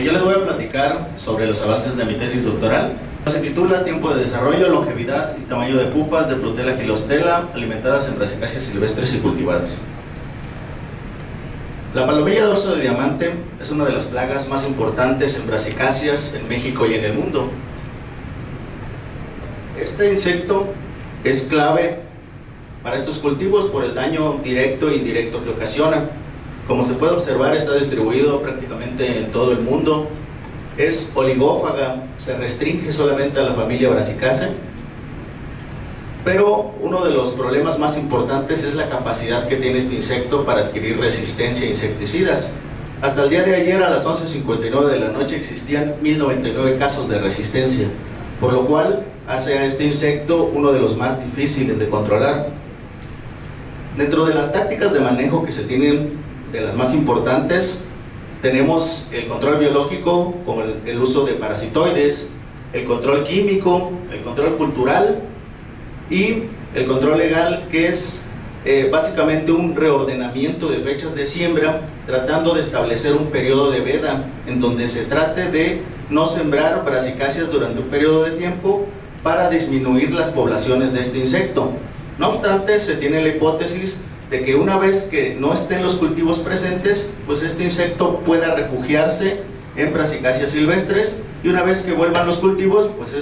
Yo les voy a platicar sobre los avances de mi tesis doctoral. Se titula Tiempo de desarrollo, longevidad y tamaño de pupas de Protella gilostela alimentadas en brassicáceas silvestres y cultivadas. La palomilla dorso de diamante es una de las plagas más importantes en brassicáceas en México y en el mundo. Este insecto es clave para estos cultivos por el daño directo e indirecto que ocasiona. Como se puede observar, está distribuido prácticamente en todo el mundo. Es oligófaga, se restringe solamente a la familia Brassicácea, pero uno de los problemas más importantes es la capacidad que tiene este insecto para adquirir resistencia a insecticidas. Hasta el día de ayer, a las 11:59 de la noche, existían 1099 casos de resistencia, por lo cual hace a este insecto uno de los más difíciles de controlar. Dentro de las tácticas de manejo que se tienen, de las más importantes, tenemos el control biológico, como el uso de parasitoides, el control químico, el control cultural y el control legal, que es básicamente un reordenamiento de fechas de siembra, tratando de establecer un periodo de veda en donde se trate de no sembrar brasicáceas durante un periodo de tiempo para disminuir las poblaciones de este insecto. No obstante, se tiene la hipótesis de que una vez que no estén los cultivos presentes, pues este insecto pueda refugiarse en brasicáceas silvestres, y una vez que vuelvan los cultivos, pues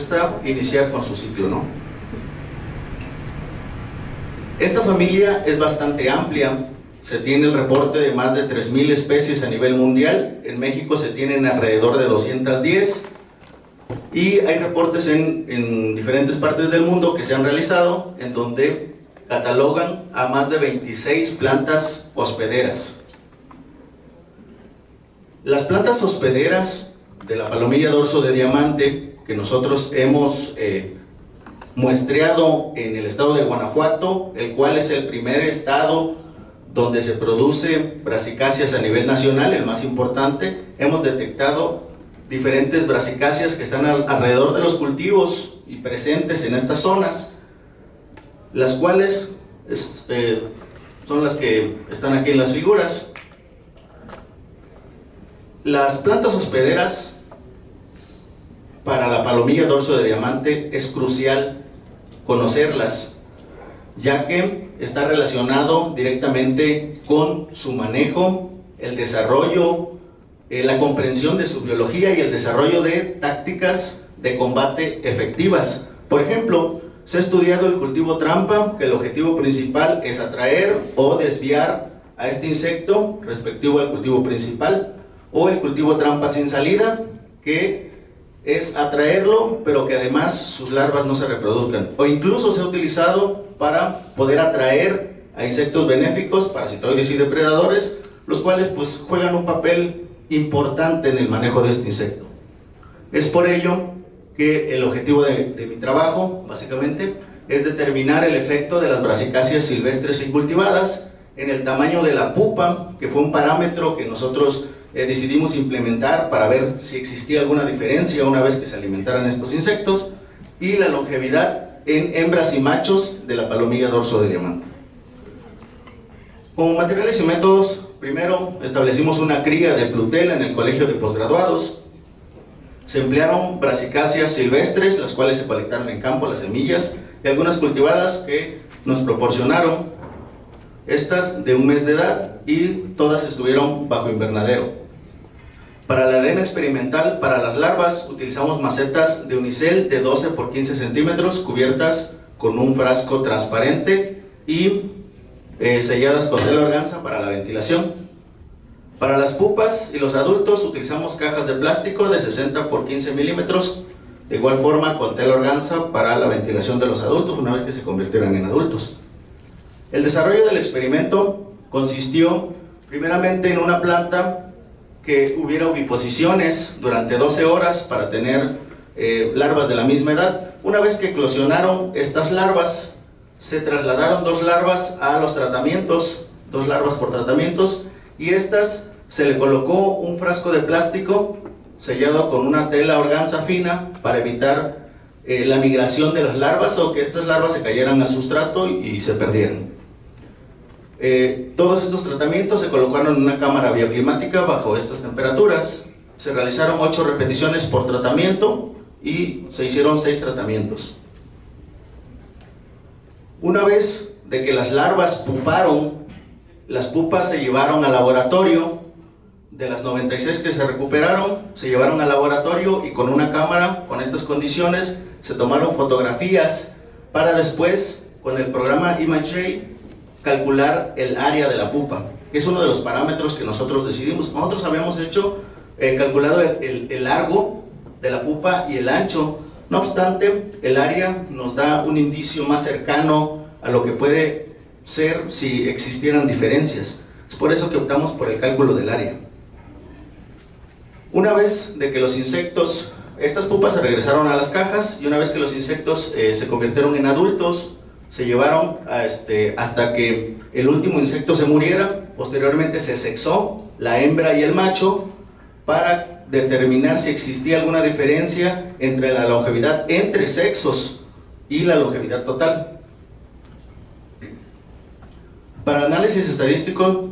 iniciar con su ciclo, ¿no? Esta familia es bastante amplia, se tiene el reporte de más de 3.000 especies a nivel mundial. En México se tienen alrededor de 210, y hay reportes en diferentes partes del mundo que se han realizado, en donde catalogan a más de 26 plantas hospederas. Las plantas hospederas de la palomilla dorso de diamante, que nosotros hemos muestreado en el estado de Guanajuato, el cual es el primer estado donde se produce brasicáceas a nivel nacional, el más importante. Hemos detectado diferentes brasicáceas que están alrededor de los cultivos y presentes en estas zonas, las cuales son las que están aquí en las figuras. Las plantas hospederas para la palomilla dorso de diamante es crucial conocerlas, ya que está relacionado directamente con su manejo, el desarrollo, la comprensión de su biología y el desarrollo de tácticas de combate efectivas. Por ejemplo, se ha estudiado el cultivo trampa, que el objetivo principal es atraer o desviar a este insecto respectivo al cultivo principal, o el cultivo trampa sin salida, que es atraerlo, pero que además sus larvas no se reproduzcan, o incluso se ha utilizado para poder atraer a insectos benéficos, parasitoides y depredadores, los cuales pues juegan un papel importante en el manejo de este insecto. Es por ello que el objetivo de mi trabajo, básicamente, es determinar el efecto de las brasicáceas silvestres y cultivadas en el tamaño de la pupa, que fue un parámetro que nosotros decidimos implementar para ver si existía alguna diferencia una vez que se alimentaran estos insectos, y la longevidad en hembras y machos de la palomilla dorso de diamante. Como materiales y métodos, primero establecimos una cría de Plutela en el colegio de posgraduados. Se emplearon brasicáceas silvestres, las cuales se colectaron en campo, las semillas, y algunas cultivadas que nos proporcionaron, estas de un mes de edad, y todas estuvieron bajo invernadero. Para la arena experimental, para las larvas, utilizamos macetas de unicel de 12 por 15 centímetros, cubiertas con un frasco transparente y selladas con tela organza para la ventilación. Para las pupas y los adultos utilizamos cajas de plástico de 60 por 15 milímetros, de igual forma con tela organza para la ventilación de los adultos una vez que se convirtieran en adultos. El desarrollo del experimento consistió primeramente en una planta que hubiera oviposiciones durante 12 horas para tener larvas de la misma edad. Una vez que eclosionaron estas larvas, se trasladaron 2 larvas a los tratamientos, 2 larvas por tratamientos, y estas se le colocó un frasco de plástico sellado con una tela organza fina para evitar la migración de las larvas, o que estas larvas se cayeran al sustrato y se perdieran. Todos estos tratamientos se colocaron en una cámara bioclimática bajo estas temperaturas. Se realizaron 8 repeticiones por tratamiento y se hicieron 6 tratamientos. Una vez de que las larvas puparon, las pupas se llevaron al laboratorio. De las 96 que se recuperaron, se llevaron al laboratorio y con una cámara, con estas condiciones, se tomaron fotografías para después, con el programa ImageJ, calcular el área de la pupa, que es uno de los parámetros que nosotros decidimos. Nosotros habíamos calculado el largo de la pupa y el ancho. No obstante, el área nos da un indicio más cercano a lo que puede ser si existieran diferencias. Es por eso que optamos por el cálculo del área. Una vez de que los insectos, estas pupas se regresaron a las cajas, y una vez que los insectos se convirtieron en adultos, se llevaron hasta que el último insecto se muriera. Posteriormente se sexó la hembra y el macho para determinar si existía alguna diferencia entre la longevidad entre sexos y la longevidad total. Para análisis estadístico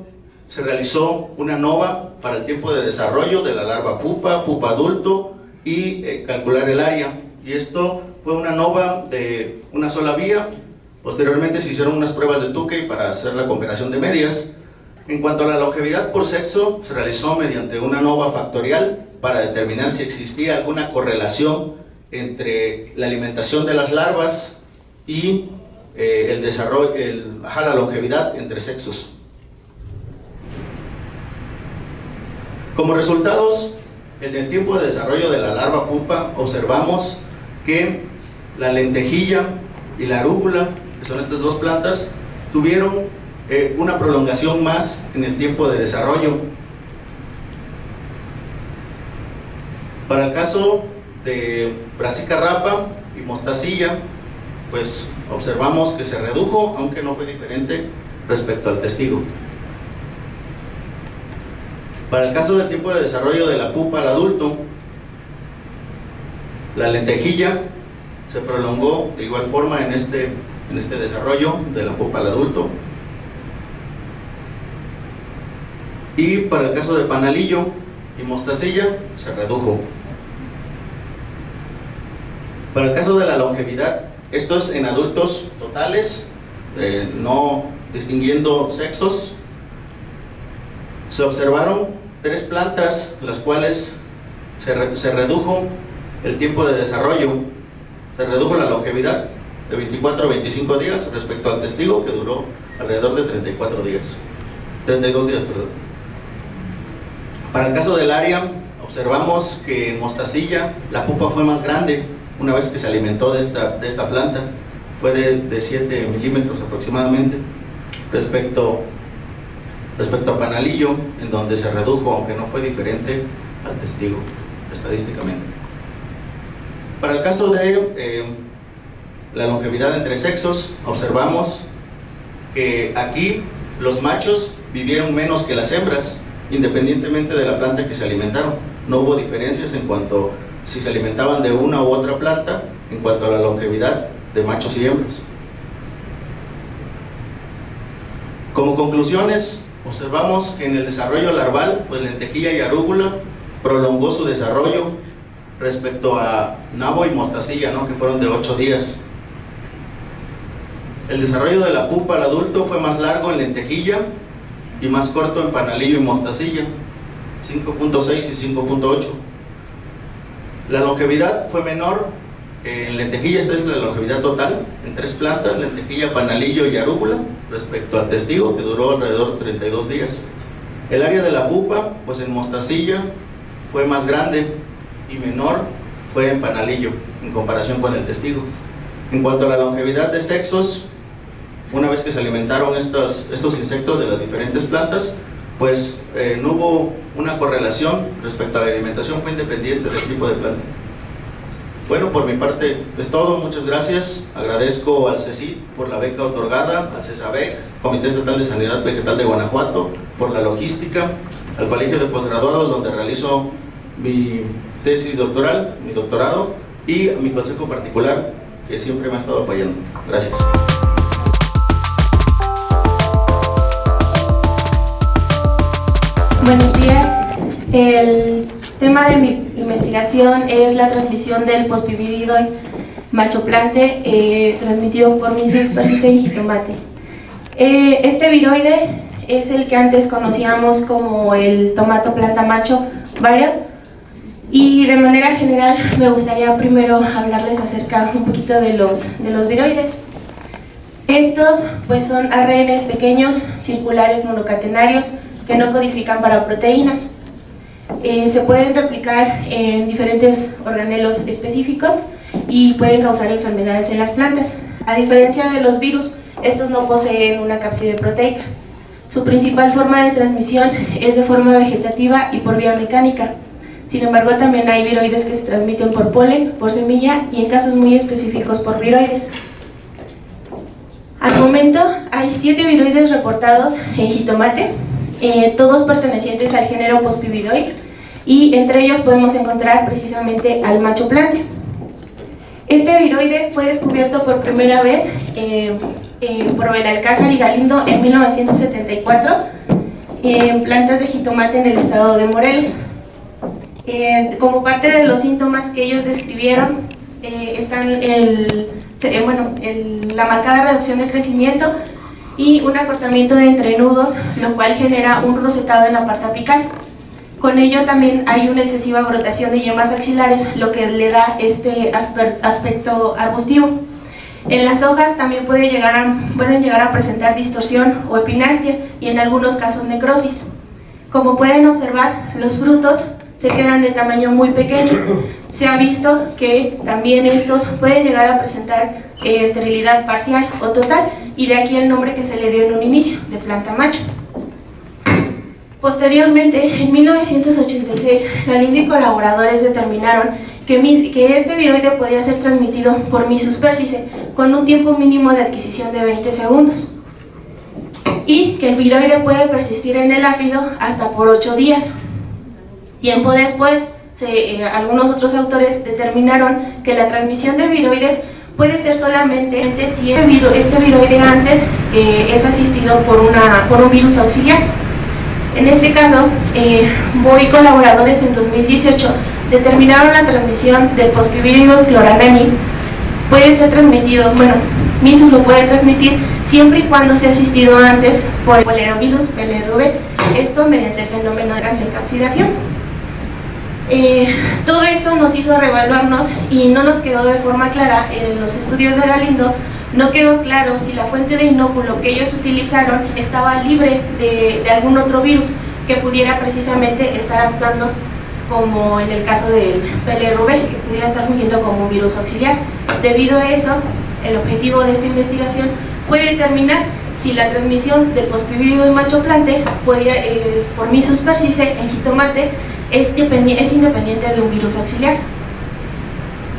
se realizó una NOVA para el tiempo de desarrollo de la larva pupa, pupa adulto y calcular el área. Y esto fue una NOVA de una sola vía. Posteriormente se hicieron unas pruebas de Tukey para hacer la comparación de medias. En cuanto a la longevidad por sexo, se realizó mediante una NOVA factorial para determinar si existía alguna correlación entre la alimentación de las larvas y el desarrollo, la longevidad entre sexos. Como resultados, en el tiempo de desarrollo de la larva pupa, observamos que la lentejilla y la arúgula, que son estas dos plantas, tuvieron una prolongación más en el tiempo de desarrollo. Para el caso de Brassica rapa y mostacilla, pues observamos que se redujo, aunque no fue diferente respecto al testigo. Para el caso del tiempo de desarrollo de la pupa al adulto, la lentejilla se prolongó de igual forma en este desarrollo de la pupa al adulto. Y para el caso de panalillo y mostacilla se redujo. Para el caso de la longevidad, esto es en adultos totales, no distinguiendo sexos, se observaron 3 plantas las cuales se redujo el tiempo de desarrollo, se redujo la longevidad de 24 a 25 días respecto al testigo, que duró alrededor de 32 días. Para el caso del área, observamos que en mostacilla la pupa fue más grande una vez que se alimentó de esta planta, fue de 7 milímetros aproximadamente, respecto a panalillo, en donde se redujo, aunque no fue diferente al testigo estadísticamente. Para el caso de la longevidad entre sexos, observamos que aquí los machos vivieron menos que las hembras, independientemente de la planta que se alimentaron. No hubo diferencias en cuanto si se alimentaban de una u otra planta en cuanto a la longevidad de machos y hembras. Como conclusiones, observamos que en el desarrollo larval, pues lentejilla y arúgula prolongó su desarrollo respecto a nabo y mostacilla, ¿no?, que fueron de 8 días. El desarrollo de la pupa al adulto fue más largo en lentejilla y más corto en panalillo y mostacilla, 5.6 y 5.8. La longevidad fue menor en lentejilla, esta es la longevidad total, en 3 plantas, lentejilla, panalillo y arúgula, respecto al testigo, que duró alrededor de 32 días. El área de la pupa, pues en mostacilla, fue más grande y menor fue en panalillo, en comparación con el testigo. En cuanto a la longevidad de sexos, una vez que se alimentaron estos insectos de las diferentes plantas, pues no hubo una correlación respecto a la alimentación, fue independiente del tipo de planta. Bueno, por mi parte es todo, muchas gracias. Agradezco al CECIT por la beca otorgada, al CESABEC, Comité Estatal de Sanidad Vegetal de Guanajuato, por la logística, al Colegio de Postgraduados, donde realizo mi tesis doctoral, mi doctorado, y a mi consejo particular, que siempre me ha estado apoyando. Gracias. Buenos días. El tema de mi investigación es la transmisión del Pospiviridoe machoplante transmitido por Mysius persicens en jitomate. Este viroide es el que antes conocíamos como el tomato planta macho vario, y de manera general me gustaría primero hablarles acerca un poquito de los viroides. Estos pues son ARNs pequeños, circulares monocatenarios, que no codifican para proteínas. Se pueden replicar en diferentes organelos específicos y pueden causar enfermedades en las plantas. A diferencia de los virus, estos no poseen una cápside proteica. Su principal forma de transmisión es de forma vegetativa y por vía mecánica. Sin embargo, también hay viroides que se transmiten por polen, por semilla y en casos muy específicos por viroides. Al momento hay 7 viroides reportados en jitomate, todos pertenecientes al género Pospiviroid, y entre ellos podemos encontrar precisamente al macho plante. Este viroide fue descubierto por primera vez por Belalcázar y Galindo en 1974 en plantas de jitomate en el estado de Morelos. Como parte de los síntomas que ellos describieron están la marcada reducción de crecimiento y un acortamiento de entrenudos, lo cual genera un rosetado en la parte apical. Con ello también hay una excesiva brotación de yemas axilares, lo que le da este aspecto arbustivo. En las hojas también pueden llegar a presentar distorsión o epinastia y en algunos casos necrosis. Como pueden observar, los frutos se quedan de tamaño muy pequeño. Se ha visto que también estos pueden llegar a presentar esterilidad parcial o total, y de aquí el nombre que se le dio en un inicio, de planta macho. Posteriormente, en 1986, Galindo y colaboradores determinaron que este viroide podía ser transmitido por Mysus persice con un tiempo mínimo de adquisición de 20 segundos y que el viroide puede persistir en el áfido hasta por 8 días. Tiempo después, algunos otros autores determinaron que la transmisión de viroides puede ser solamente si este viroide antes es asistido por un virus auxiliar. En este caso, Boy y colaboradores en 2018 determinaron la transmisión del Pospiviridum chloranani. Puede ser transmitido, Mysus lo puede transmitir siempre y cuando sea asistido antes por el Polerovirus PLRV, esto mediante el fenómeno de transencapsidación. Todo esto nos hizo reevaluarnos y no nos quedó de forma clara en los estudios de Galindo. No quedó claro si la fuente de inóculo que ellos utilizaron estaba libre de algún otro virus que pudiera precisamente estar actuando, como en el caso del PLRV, que pudiera estar fungiendo como un virus auxiliar. Debido a eso, el objetivo de esta investigación fue determinar si la transmisión del Pospiviridum macho plante por Mysus persice en jitomate es independiente de un virus auxiliar.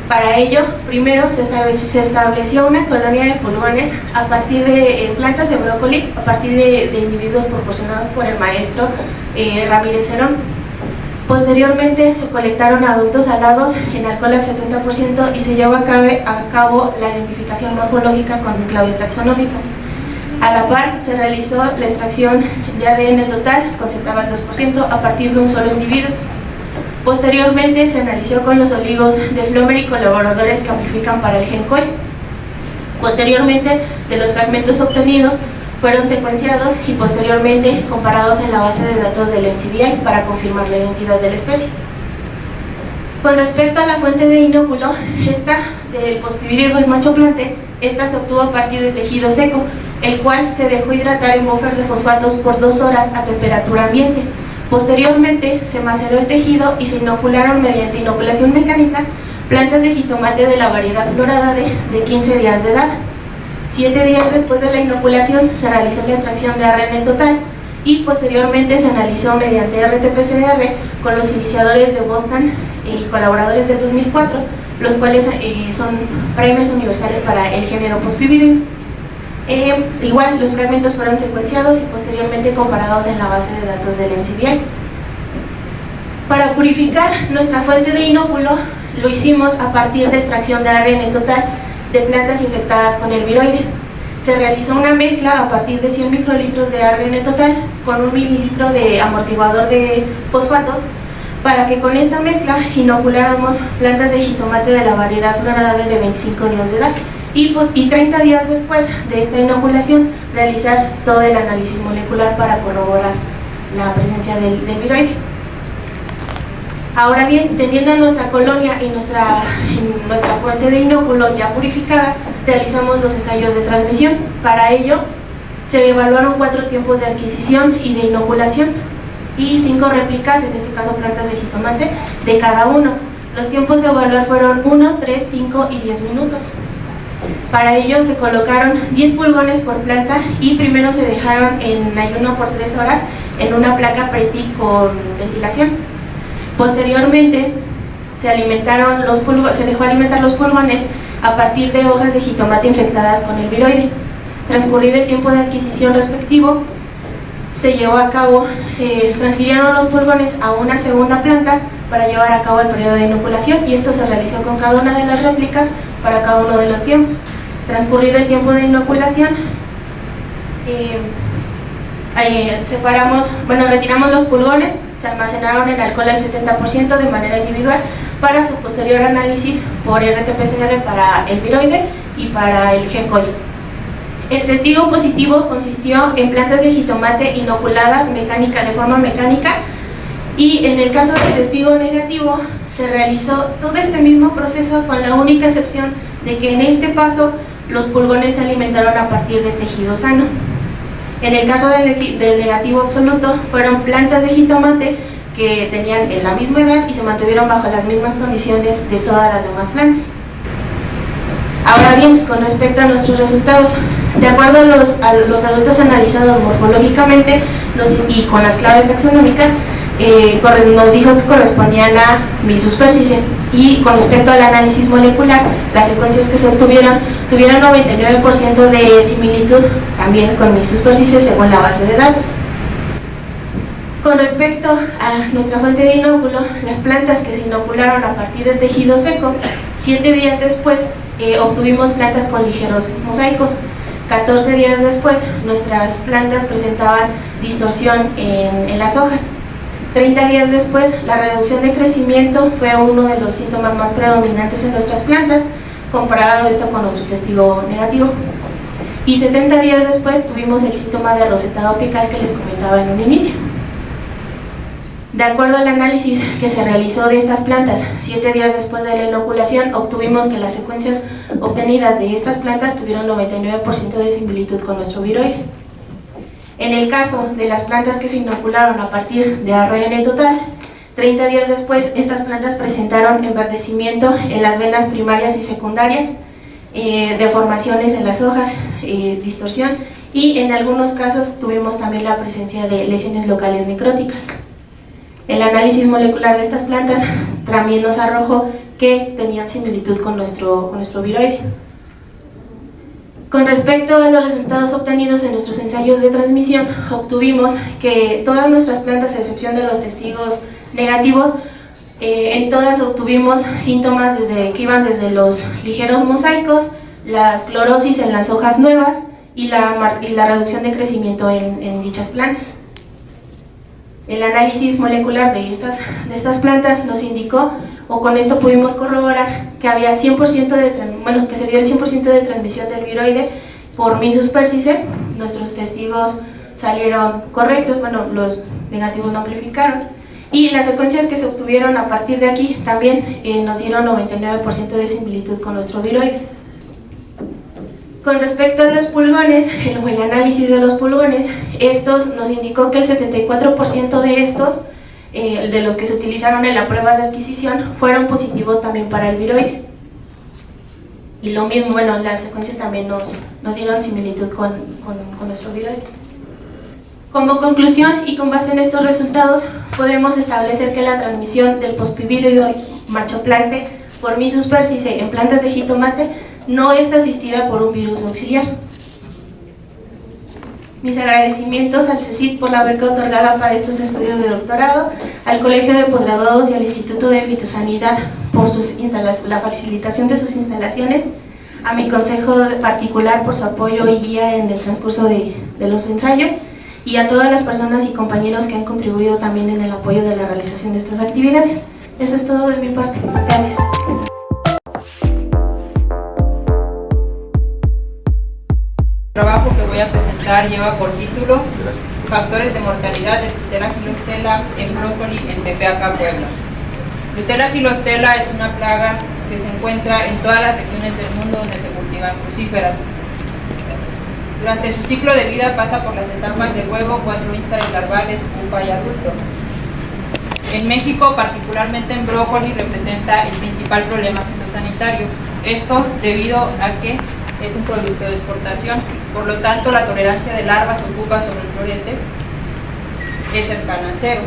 Para ello, primero se estableció una colonia de pulgones a partir de plantas de brócoli, a partir de individuos proporcionados por el maestro Ramírez Herón. Posteriormente se colectaron adultos alados en alcohol al 70% y se llevó a cabo la identificación morfológica con claves taxonómicas. A la par, se realizó la extracción de ADN total, concentraba al 2%, a partir de un solo individuo. Posteriormente, se analizó con los oligos de Flomer y colaboradores que amplifican para el gen COI. Posteriormente, de los fragmentos obtenidos, fueron secuenciados y posteriormente comparados en la base de datos del NCBI para confirmar la identidad de la especie. Con respecto a la fuente de inóculo, esta del Pospiviridum macho plante, esta se obtuvo a partir de tejido seco, el cual se dejó hidratar en buffer de fosfatos por 2 horas a temperatura ambiente. Posteriormente se maceró el tejido y se inocularon mediante inoculación mecánica plantas de jitomate de la variedad florada de 15 días de edad. 7 días después de la inoculación se realizó la extracción de ARN total y posteriormente se analizó mediante RT-PCR con los iniciadores de Boston y colaboradores del 2004, los cuales son premios universales para el género Pospiviridum. Igual, los fragmentos fueron secuenciados y posteriormente comparados en la base de datos del NCBI. Para purificar nuestra fuente de inóculo, lo hicimos a partir de extracción de ARN total de plantas infectadas con el viroide. Se realizó una mezcla a partir de 100 microlitros de ARN total con 1 mililitro de amortiguador de fosfatos para que con esta mezcla inoculáramos plantas de jitomate de la variedad florada de 25 días de edad. Y 30 días después de esta inoculación realizar todo el análisis molecular para corroborar la presencia del viroide. Ahora bien, teniendo nuestra colonia y nuestra fuente de inóculo ya purificada, realizamos los ensayos de transmisión. Para ello, se evaluaron 4 tiempos de adquisición y de inoculación y 5 réplicas, en este caso plantas de jitomate, de cada uno. Los tiempos a evaluar fueron 1, 3, 5 y 10 minutos. Para ello se colocaron 10 pulgones por planta y primero se dejaron en ayuno por 3 horas en una placa PRETI con ventilación. Posteriormente se dejó alimentar los pulgones a partir de hojas de jitomate infectadas con el viroide. Transcurrido el tiempo de adquisición respectivo, se transfirieron los pulgones a una segunda planta para llevar a cabo el periodo de inoculación, y esto se realizó con cada una de las réplicas para cada uno de los tiempos. Transcurrido el tiempo de inoculación, retiramos los pulgones, se almacenaron en alcohol al 70% de manera individual para su posterior análisis por RT-PCR para el viroide y para el G-CoI. El testigo positivo consistió en plantas de jitomate inoculadas de forma mecánica, y en el caso del testigo negativo se realizó todo este mismo proceso, con la única excepción de que en este paso los pulgones se alimentaron a partir de tejido sano. En el caso del negativo absoluto, fueron plantas de jitomate que tenían la misma edad y se mantuvieron bajo las mismas condiciones de todas las demás plantas. Ahora bien, con respecto a nuestros resultados, de acuerdo a los adultos analizados morfológicamente y con las claves taxonómicas, nos dijo que correspondían a Mysus persicens, y con respecto al análisis molecular, las secuencias que se obtuvieron tuvieron 99% de similitud también con Mysus persicens según la base de datos. Con respecto a nuestra fuente de inóculo, las plantas que se inocularon a partir de tejido seco, 7 días después obtuvimos plantas con ligeros mosaicos. 14 días después, nuestras plantas presentaban distorsión en las hojas. 30 días después, la reducción de crecimiento fue uno de los síntomas más predominantes en nuestras plantas, comparado esto con nuestro testigo negativo. Y 70 días después tuvimos el síntoma de rosetado apical que les comentaba en un inicio. De acuerdo al análisis que se realizó de estas plantas 7 días después de la inoculación, obtuvimos que las secuencias obtenidas de estas plantas tuvieron 99% de similitud con nuestro viroide. En el caso de las plantas que se inocularon a partir de ARN total, 30 días después estas plantas presentaron enverdecimiento en las venas primarias y secundarias, deformaciones en las hojas, distorsión, y en algunos casos tuvimos también la presencia de lesiones locales necróticas. El análisis molecular de estas plantas también nos arrojó que tenían similitud con nuestro viroide. Con respecto a los resultados obtenidos en nuestros ensayos de transmisión, obtuvimos que todas nuestras plantas, a excepción de los testigos negativos, en todas obtuvimos síntomas que iban desde los ligeros mosaicos, la esclerosis en las hojas nuevas y la reducción de crecimiento en dichas plantas. El análisis molecular de estas plantas nos indicó, o con esto pudimos corroborar, que había 100% que se dio el 100% de transmisión del viroide por Mysus persicens. Nuestros testigos salieron correctos, los negativos no amplificaron, y las secuencias que se obtuvieron a partir de aquí también nos dieron 99% de similitud con nuestro viroide. Con respecto a los pulgones, el análisis de los pulgones, estos nos indicó que el 74% de estos, de los que se utilizaron en la prueba de adquisición, fueron positivos también para el viroide. Y lo mismo, las secuencias también nos dieron similitud con nuestro viroide. Como conclusión y con base en estos resultados, podemos establecer que la transmisión del pospiviroide machoplante por Mysus persicens en plantas de jitomate no es asistida por un virus auxiliar. Mis agradecimientos al CECIT por la beca otorgada para estos estudios de doctorado, al Colegio de Posgraduados y al Instituto de Fitosanidad por la facilitación de sus instalaciones, a mi consejo particular por su apoyo y guía en el transcurso de los ensayos, y a todas las personas y compañeros que han contribuido también en el apoyo de la realización de estas actividades. Eso es todo de mi parte. Gracias. El trabajo que voy a presentar lleva por título Factores de mortalidad de Rutella gilostela en brócoli en Tepeaca, Puebla. Rutella gilostela es una plaga que se encuentra en todas las regiones del mundo donde se cultivan crucíferas. Durante su ciclo de vida pasa por las etapas de huevo, 4 instares larvales, pupa y adulto. En México, particularmente en brócoli, representa el principal problema fitosanitario. Esto debido a que es un producto de exportación, por lo tanto la tolerancia de larvas o pupas sobre el florete es cercana a cero.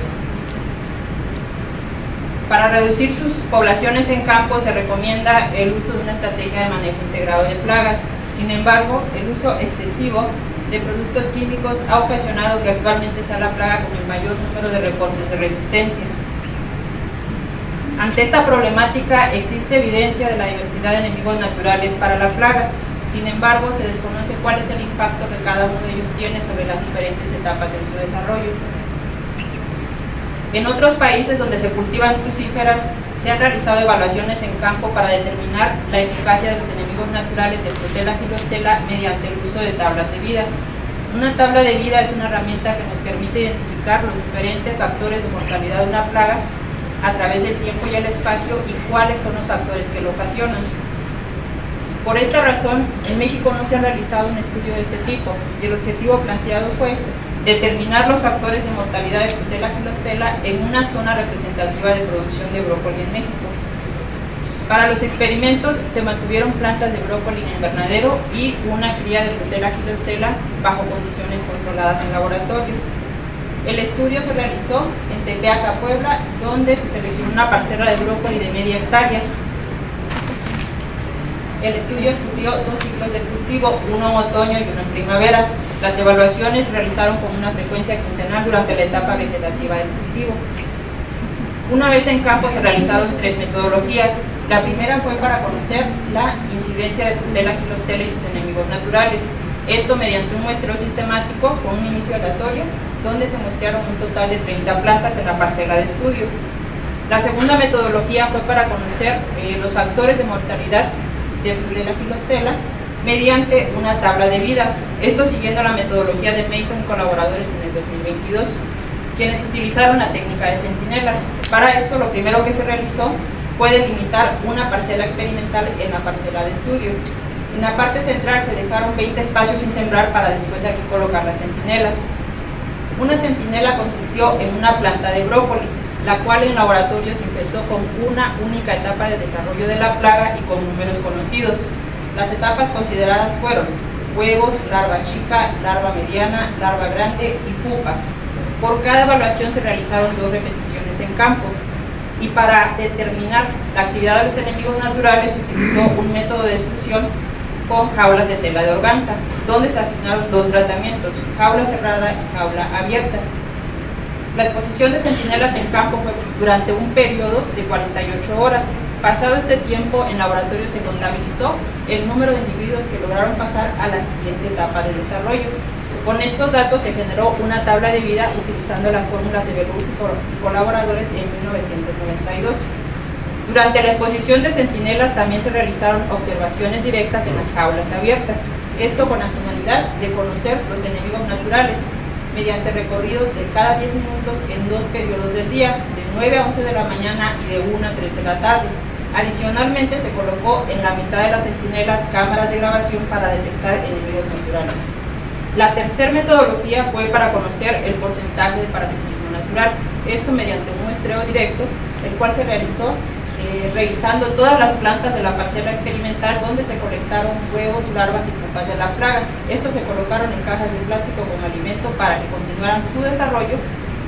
Para reducir sus poblaciones en campo se recomienda el uso de una estrategia de manejo integrado de plagas. Sin embargo, el uso excesivo de productos químicos ha ocasionado que actualmente sea la plaga con el mayor número de reportes de resistencia. Ante esta problemática existe evidencia de la diversidad de enemigos naturales para la plaga. Sin embargo, se desconoce cuál es el impacto que cada uno de ellos tiene sobre las diferentes etapas de su desarrollo. En otros países donde se cultivan crucíferas, se han realizado evaluaciones en campo para determinar la eficacia de los enemigos naturales de Protella gilostela mediante el uso de tablas de vida. Una tabla de vida es una herramienta que nos permite identificar los diferentes factores de mortalidad de una plaga a través del tiempo y el espacio y cuáles son los factores que lo ocasionan. Por esta razón, en México no se ha realizado un estudio de este tipo y el objetivo planteado fue determinar los factores de mortalidad de Protella gilostela en una zona representativa de producción de brócoli en México. Para los experimentos se mantuvieron plantas de brócoli en invernadero y una cría de Protella gilostela bajo condiciones controladas en laboratorio. El estudio se realizó en Tepeaca, Puebla, donde se seleccionó una parcela de brócoli de media hectárea. El estudio estudió 2 ciclos de cultivo, uno en otoño y uno en primavera. Las evaluaciones se realizaron con una frecuencia quincenal durante la etapa vegetativa del cultivo. Una vez en campo se realizaron 3 metodologías. La primera fue para conocer la incidencia de Protella gilostela y sus enemigos naturales. Esto mediante un muestreo sistemático con un inicio aleatorio, donde se muestrearon un total de 30 plantas en la parcela de estudio. La segunda metodología fue para conocer los factores de mortalidad de Protella gilostela mediante una tabla de vida, esto siguiendo la metodología de Mason y colaboradores en el 2022, quienes utilizaron la técnica de centinelas. Para esto, lo primero que se realizó fue delimitar una parcela experimental en la parcela de estudio. En la parte central se dejaron 20 espacios sin sembrar para después aquí colocar las centinelas. Una centinela consistió en una planta de brócoli, la cual en laboratorio se infestó con una única etapa de desarrollo de la plaga y con números conocidos. Las etapas consideradas fueron huevos, larva chica, larva mediana, larva grande y pupa. Por cada evaluación se realizaron 2 repeticiones en campo. Y para determinar la actividad de los enemigos naturales se utilizó un método de exclusión con jaulas de tela de organza, donde se asignaron 2 tratamientos, jaula cerrada y jaula abierta. La exposición de centinelas en campo fue durante un periodo de 48 horas. Pasado este tiempo, en laboratorio se contabilizó el número de individuos que lograron pasar a la siguiente etapa de desarrollo. Con estos datos se generó una tabla de vida utilizando las fórmulas de Belus y colaboradores en 1992. Durante la exposición de centinelas también se realizaron observaciones directas en las jaulas abiertas, esto con la finalidad de conocer los enemigos naturales, mediante recorridos de cada 10 minutos en 2 periodos del día, de 9 a 11 de la mañana y de 1 a 3 de la tarde. Adicionalmente se colocó en la mitad de las centinelas cámaras de grabación para detectar enemigos naturales. La tercera metodología fue para conocer el porcentaje de parasitismo natural, esto mediante un muestreo directo, el cual se realizó revisando todas las plantas de la parcela experimental donde se colectaron huevos, larvas y pupas de la plaga. Estos se colocaron en cajas de plástico como alimento para que continuaran su desarrollo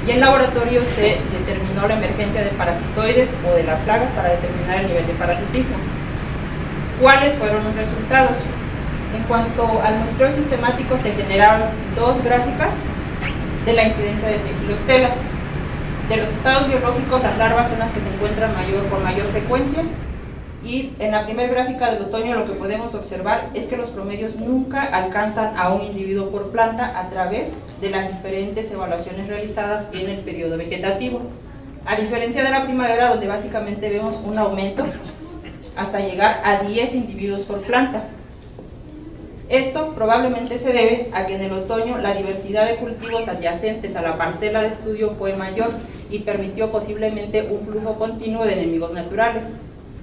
y en laboratorio se determinó la emergencia de parasitoides o de la plaga para determinar el nivel de parasitismo. ¿Cuáles fueron los resultados? En cuanto al muestreo sistemático, se generaron 2 gráficas de la incidencia de Gilostela. De los estados biológicos, las larvas son las que se encuentran con mayor frecuencia, y en la primera gráfica del otoño lo que podemos observar es que los promedios nunca alcanzan a un individuo por planta a través de las diferentes evaluaciones realizadas en el periodo vegetativo, a diferencia de la primavera, donde básicamente vemos un aumento hasta llegar a 10 individuos por planta. Esto probablemente se debe a que en el otoño la diversidad de cultivos adyacentes a la parcela de estudio fue mayor y permitió posiblemente un flujo continuo de enemigos naturales,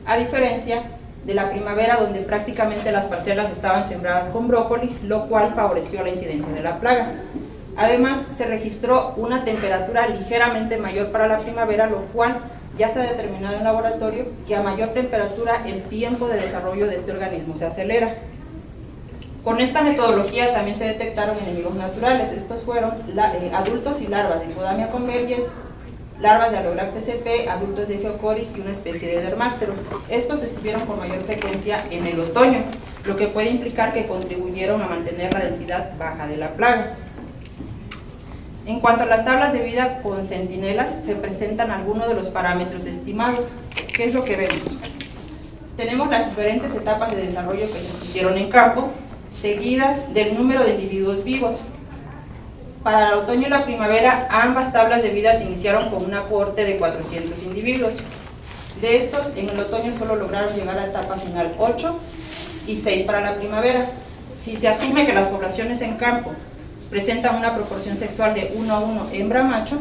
a diferencia de la primavera, donde prácticamente las parcelas estaban sembradas con brócoli, lo cual favoreció la incidencia de la plaga. Además, se registró una temperatura ligeramente mayor para la primavera, lo cual ya se ha determinado en laboratorio que a mayor temperatura el tiempo de desarrollo de este organismo se acelera. Con esta metodología también se detectaron enemigos naturales. Estos fueron adultos y larvas de Hipodamia convergens, larvas de Alobractes cp, adultos de Geocoris y una especie de Dermáctero. Estos estuvieron con mayor frecuencia en el otoño. lo que puede implicar que contribuyeron a mantener la densidad baja de la plaga. En cuanto a las tablas de vida con centinelas, se presentan algunos de los parámetros estimados. ¿Qué es lo que vemos? Tenemos las diferentes etapas de desarrollo que se pusieron en campo, seguidas del número de individuos vivos. Para el otoño y la primavera, ambas tablas de vida se iniciaron con un aporte de 400 individuos. De estos, en el otoño solo lograron llegar a la etapa final 8 y 6 para la primavera. Si se asume que las poblaciones en campo presentan una proporción sexual de 1 a 1 hembra-macho,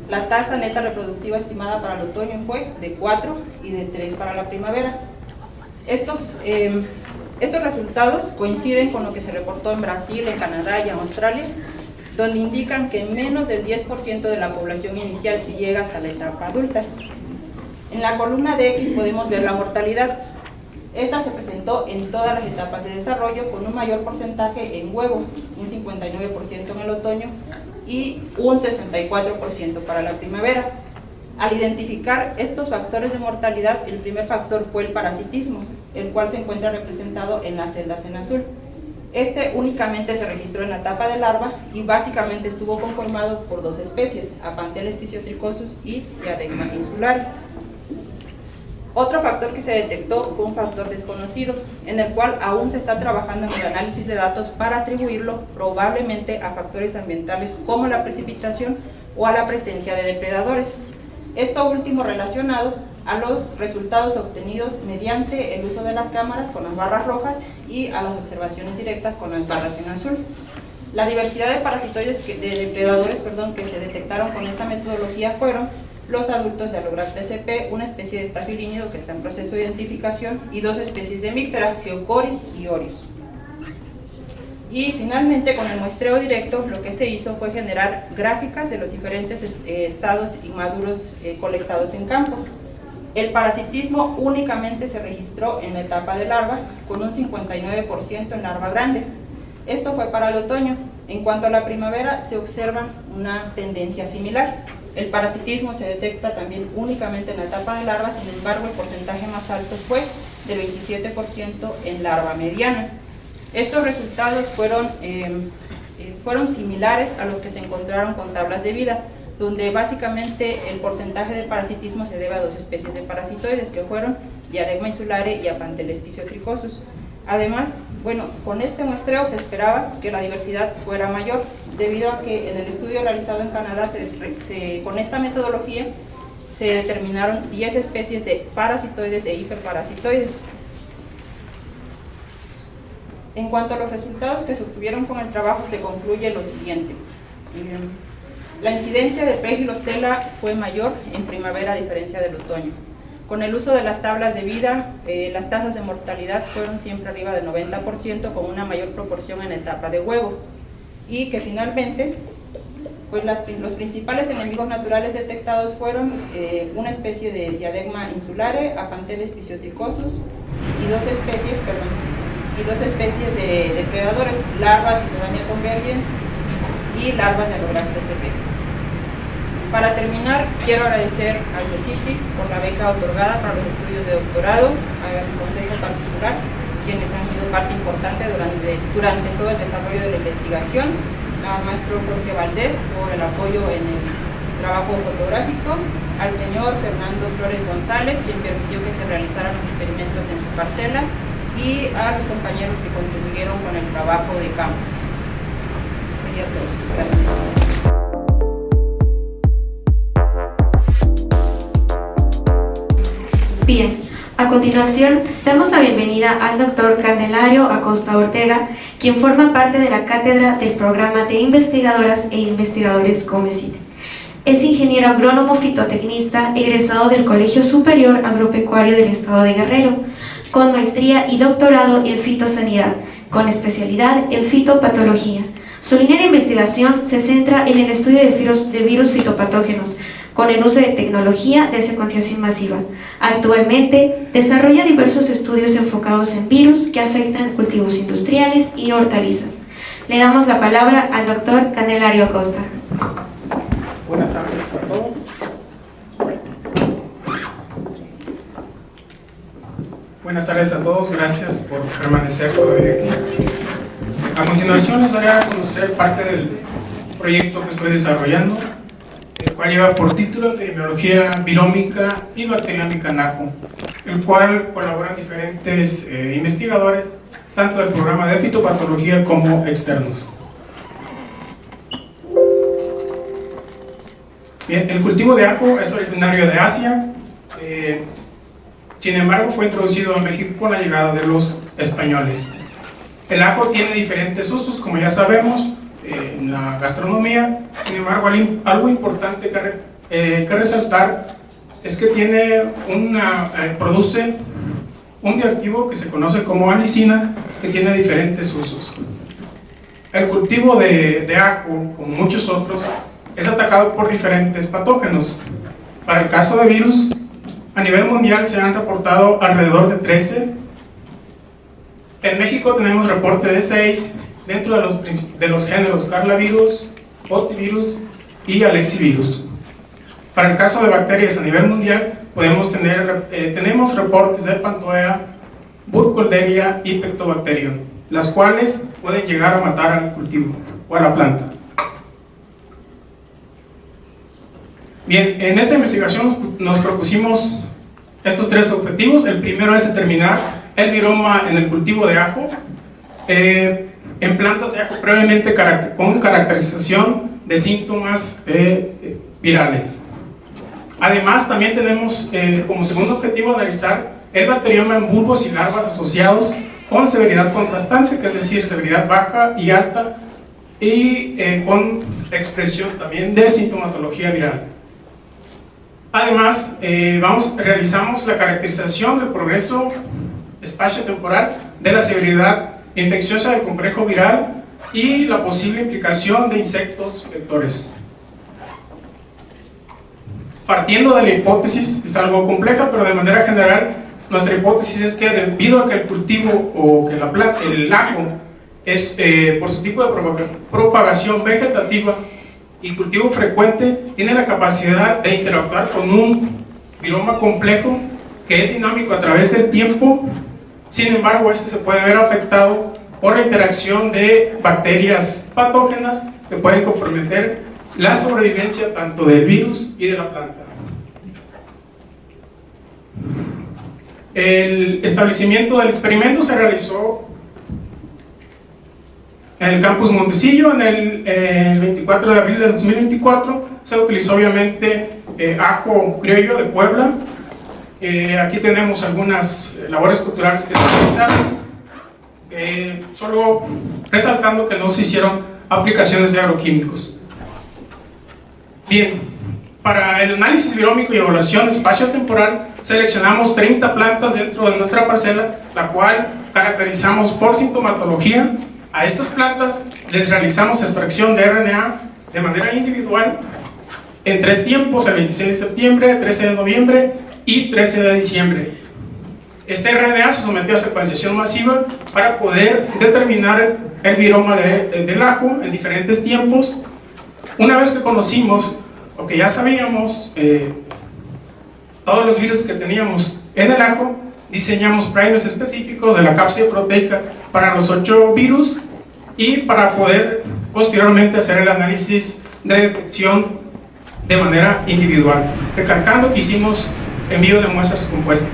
la tasa neta reproductiva estimada para el otoño fue de 4 y de 3 para la primavera. Estos resultados coinciden con lo que se reportó en Brasil, en Canadá y en Australia, donde indican que menos del 10% de la población inicial llega hasta la etapa adulta. En la columna de X podemos ver la mortalidad. Esta se presentó en todas las etapas de desarrollo con un mayor porcentaje en huevo, un 59% en el otoño y un 64% para la primavera. Al identificar estos factores de mortalidad, el primer factor fue el parasitismo, el cual se encuentra representado en las celdas en azul. Este únicamente se registró en la etapa de larva y básicamente estuvo conformado por dos especies, Aphanteles physiotrichosus y Diadema insularis. Otro factor que se detectó fue un factor desconocido, en el cual aún se está trabajando en el análisis de datos para atribuirlo probablemente a factores ambientales como la precipitación o a la presencia de depredadores. Esto último relacionado a los resultados obtenidos mediante el uso de las cámaras con las barras rojas y a las observaciones directas con las barras en azul. La diversidad de parasitoides de depredadores que se detectaron con esta metodología fueron los adultos de Allograptes sp, una especie de estafirínido que está en proceso de identificación, y dos especies de Mictera, Geocoris y Orius. Y finalmente, con el muestreo directo, lo que se hizo fue generar gráficas de los diferentes estados inmaduros colectados en campo. El parasitismo únicamente se registró en la etapa de larva, con un 59% en larva grande. Esto fue para el otoño. En cuanto a la primavera, se observa una tendencia similar. El parasitismo se detecta también únicamente en la etapa de larva, sin embargo el porcentaje más alto fue del 27% en larva mediana. Estos resultados fueron similares a los que se encontraron con tablas de vida, donde básicamente el porcentaje de parasitismo se debe a dos especies de parasitoides que fueron Diadema insularis y Aphanteles physiotrichosus. Además, con este muestreo se esperaba que la diversidad fuera mayor, debido a que en el estudio realizado en Canadá con esta metodología se determinaron 10 especies de parasitoides e hiperparasitoides. En cuanto a los resultados que se obtuvieron con el trabajo, se concluye lo siguiente. La incidencia de Praegilostella fue mayor en primavera a diferencia del otoño. Con el uso de las tablas de vida, las tasas de mortalidad fueron siempre arriba del 90%, con una mayor proporción en la etapa de huevo. Y que finalmente, los principales enemigos naturales detectados fueron una especie de Diadema insularis, Aphanteles physiotrichosus y dos especies de depredadores, larvas de Hipodamia convergens y larvas de Allograptes sp. Para terminar, quiero agradecer al CECITI por la beca otorgada para los estudios de doctorado, al Consejo Particular, quienes han sido parte importante durante todo el desarrollo de la investigación, al maestro Jorge Valdés por el apoyo en el trabajo fotográfico, al señor Fernando Flores González, quien permitió que se realizaran los experimentos en su parcela, y a los compañeros que contribuyeron con el trabajo de campo. Sería todo. Gracias. Bien, a continuación damos la bienvenida al doctor Candelario Acosta Ortega, quien forma parte de la cátedra del programa de investigadoras e investigadores COMECIT. Es ingeniero agrónomo fitotecnista egresado del Colegio Superior Agropecuario del Estado de Guerrero, con maestría y doctorado en fitosanidad, con especialidad en fitopatología. Su línea de investigación se centra en el estudio de virus fitopatógenos, con el uso de tecnología de secuenciación masiva. Actualmente desarrolla diversos estudios enfocados en virus que afectan cultivos industriales y hortalizas. Le damos la palabra al doctor Candelario Acosta. Buenas tardes a todos. Buenas tardes a todos, gracias por permanecer todavía aquí. A continuación les daré a conocer parte del proyecto que estoy desarrollando, el cual lleva por título Epidemiología Virómica y Bacteriómica NAJO, el cual colaboran diferentes investigadores, tanto del programa de fitopatología como externos. Bien, el cultivo de ajo es originario de Asia, sin embargo fue introducido a México con la llegada de los españoles. El ajo tiene diferentes usos, como ya sabemos, en la gastronomía. Sin embargo, algo importante que resaltar es que produce un bioactivo que se conoce como alicina, que tiene diferentes usos. El cultivo de ajo, como muchos otros, es atacado por diferentes patógenos. Para el caso de virus, a nivel mundial se han reportado alrededor de 13. En México tenemos reporte de 6 dentro de los géneros Carlavirus, Otivirus y Alexivirus. Para el caso de bacterias a nivel mundial, tenemos reportes de Pantoea, Burkholderia y Pectobacterium, las cuales pueden llegar a matar al cultivo o a la planta. Bien, en esta investigación nos propusimos estos 3 objetivos. El primero es determinar el viroma en el cultivo de ajo, en plantas de ajo previamente con caracterización de síntomas virales. Además, también tenemos como segundo objetivo analizar el bacterioma en bulbos y larvas asociados con severidad contrastante, que es decir, severidad baja y alta, y con expresión también de sintomatología viral. Además, realizamos la caracterización del progreso espacio-temporal de la severidad infecciosa del complejo viral y la posible implicación de insectos vectores. Partiendo de la hipótesis, es algo compleja, pero de manera general, nuestra hipótesis es que debido a que el cultivo o que el ajo es por su tipo de propagación vegetativa y cultivo frecuente, tiene la capacidad de interactuar con un viroma complejo que es dinámico a través del tiempo. Sin embargo, este se puede ver afectado por la interacción de bacterias patógenas que pueden comprometer la sobrevivencia tanto del virus y de la planta. El establecimiento del experimento se realizó en el campus Montecillo el 24 de abril de 2024. Se utilizó obviamente ajo criollo de Puebla. Aquí tenemos algunas labores culturales que se realizaron, solo resaltando que no se hicieron aplicaciones de agroquímicos. Bien, para el análisis virómico y evaluación espacio-temporal seleccionamos 30 plantas dentro de nuestra parcela, la cual caracterizamos por sintomatología. A estas plantas les realizamos extracción de RNA de manera individual en 3 tiempos, el 26 de septiembre, 13 de noviembre y 13 de diciembre. Este RNA se sometió a secuenciación masiva para poder determinar el viroma del ajo en diferentes tiempos. Una vez que conocimos o que ya sabíamos todos los virus que teníamos en el ajo, diseñamos primers específicos de la cápside proteica para los 8 virus y para poder posteriormente hacer el análisis de detección de manera individual, recalcando que hicimos envío de muestras compuestas.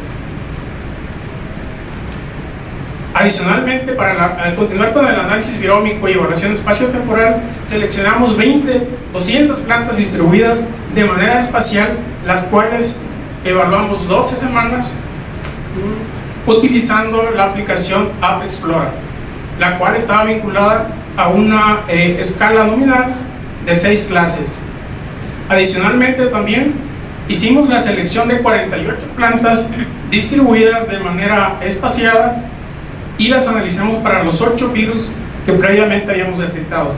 Adicionalmente, al continuar con el análisis virómico y evaluación espacio-temporal, seleccionamos 200 plantas distribuidas de manera espacial, las cuales evaluamos 12 semanas utilizando la aplicación AppExplora, la cual estaba vinculada a una escala nominal de 6 clases. Adicionalmente, también hicimos la selección de 48 plantas distribuidas de manera espaciada y las analizamos para los 8 virus que previamente habíamos detectado.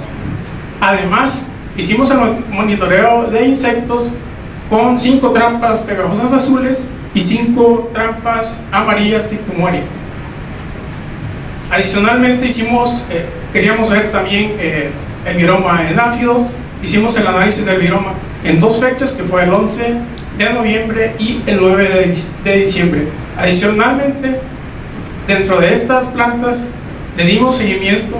Además, hicimos el monitoreo de insectos con 5 trampas pegajosas azules y 5 trampas amarillas tipo muere. Adicionalmente queríamos ver también el viroma en áfidos. Hicimos el análisis del viroma en 2 fechas, que fue el 11 de noviembre y el 9 de diciembre. Adicionalmente, Dentro de estas plantas le dimos seguimiento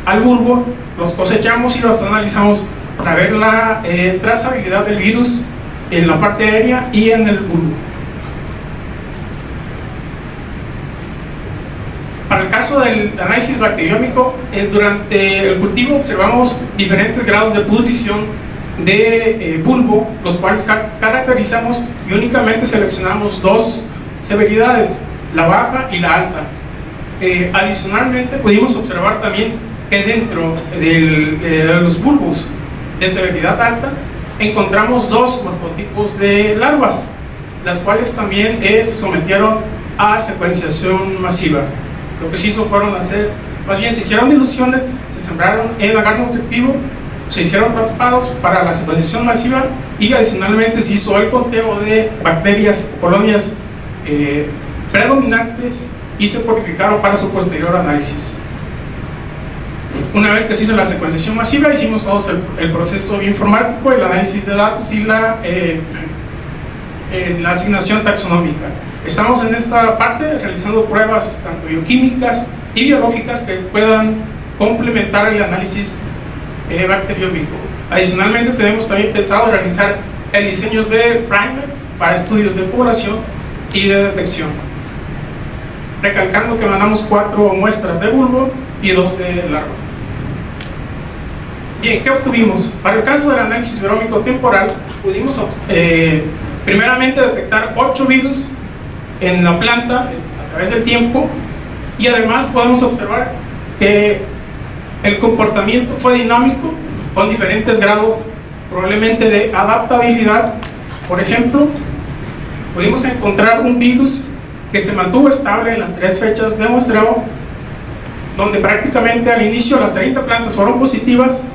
al bulbo, los cosechamos y los analizamos para ver la trazabilidad del virus en la parte aérea y en el bulbo. Para el caso del análisis bacteriómico, durante el cultivo observamos diferentes grados de pudrición de bulbo, los cuales caracterizamos y únicamente seleccionamos dos severidades, la baja y la alta. Adicionalmente pudimos observar también que dentro de los bulbos de severidad alta encontramos dos morfotipos de larvas, las cuales también se sometieron a secuenciación masiva. Lo que se hizo fueron hacer, más bien se hicieron diluciones, se sembraron en agar nutritivo, se hicieron raspados para la secuenciación masiva y adicionalmente se hizo el conteo de bacterias o colonias predominantes y se purificaron para su posterior análisis. Una vez que se hizo la secuenciación masiva, hicimos todo el proceso bioinformático, el análisis de datos y la asignación taxonómica. Estamos en esta parte realizando pruebas tanto bioquímicas y biológicas que puedan complementar el análisis bacteriómico. Adicionalmente tenemos también pensado realizar el diseño de primers para estudios de población y de detección. Recalcando que mandamos 4 muestras de bulbo y 2 de larva. Bien, ¿qué obtuvimos? Para el caso del análisis virómico temporal, pudimos primeramente detectar 8 virus en la planta a través del tiempo y además podemos observar que el comportamiento fue dinámico con diferentes grados probablemente de adaptabilidad. Por ejemplo, pudimos encontrar un virus que se mantuvo estable en las 3 fechas de muestreo, donde prácticamente al inicio las 30 plantas fueron positivas.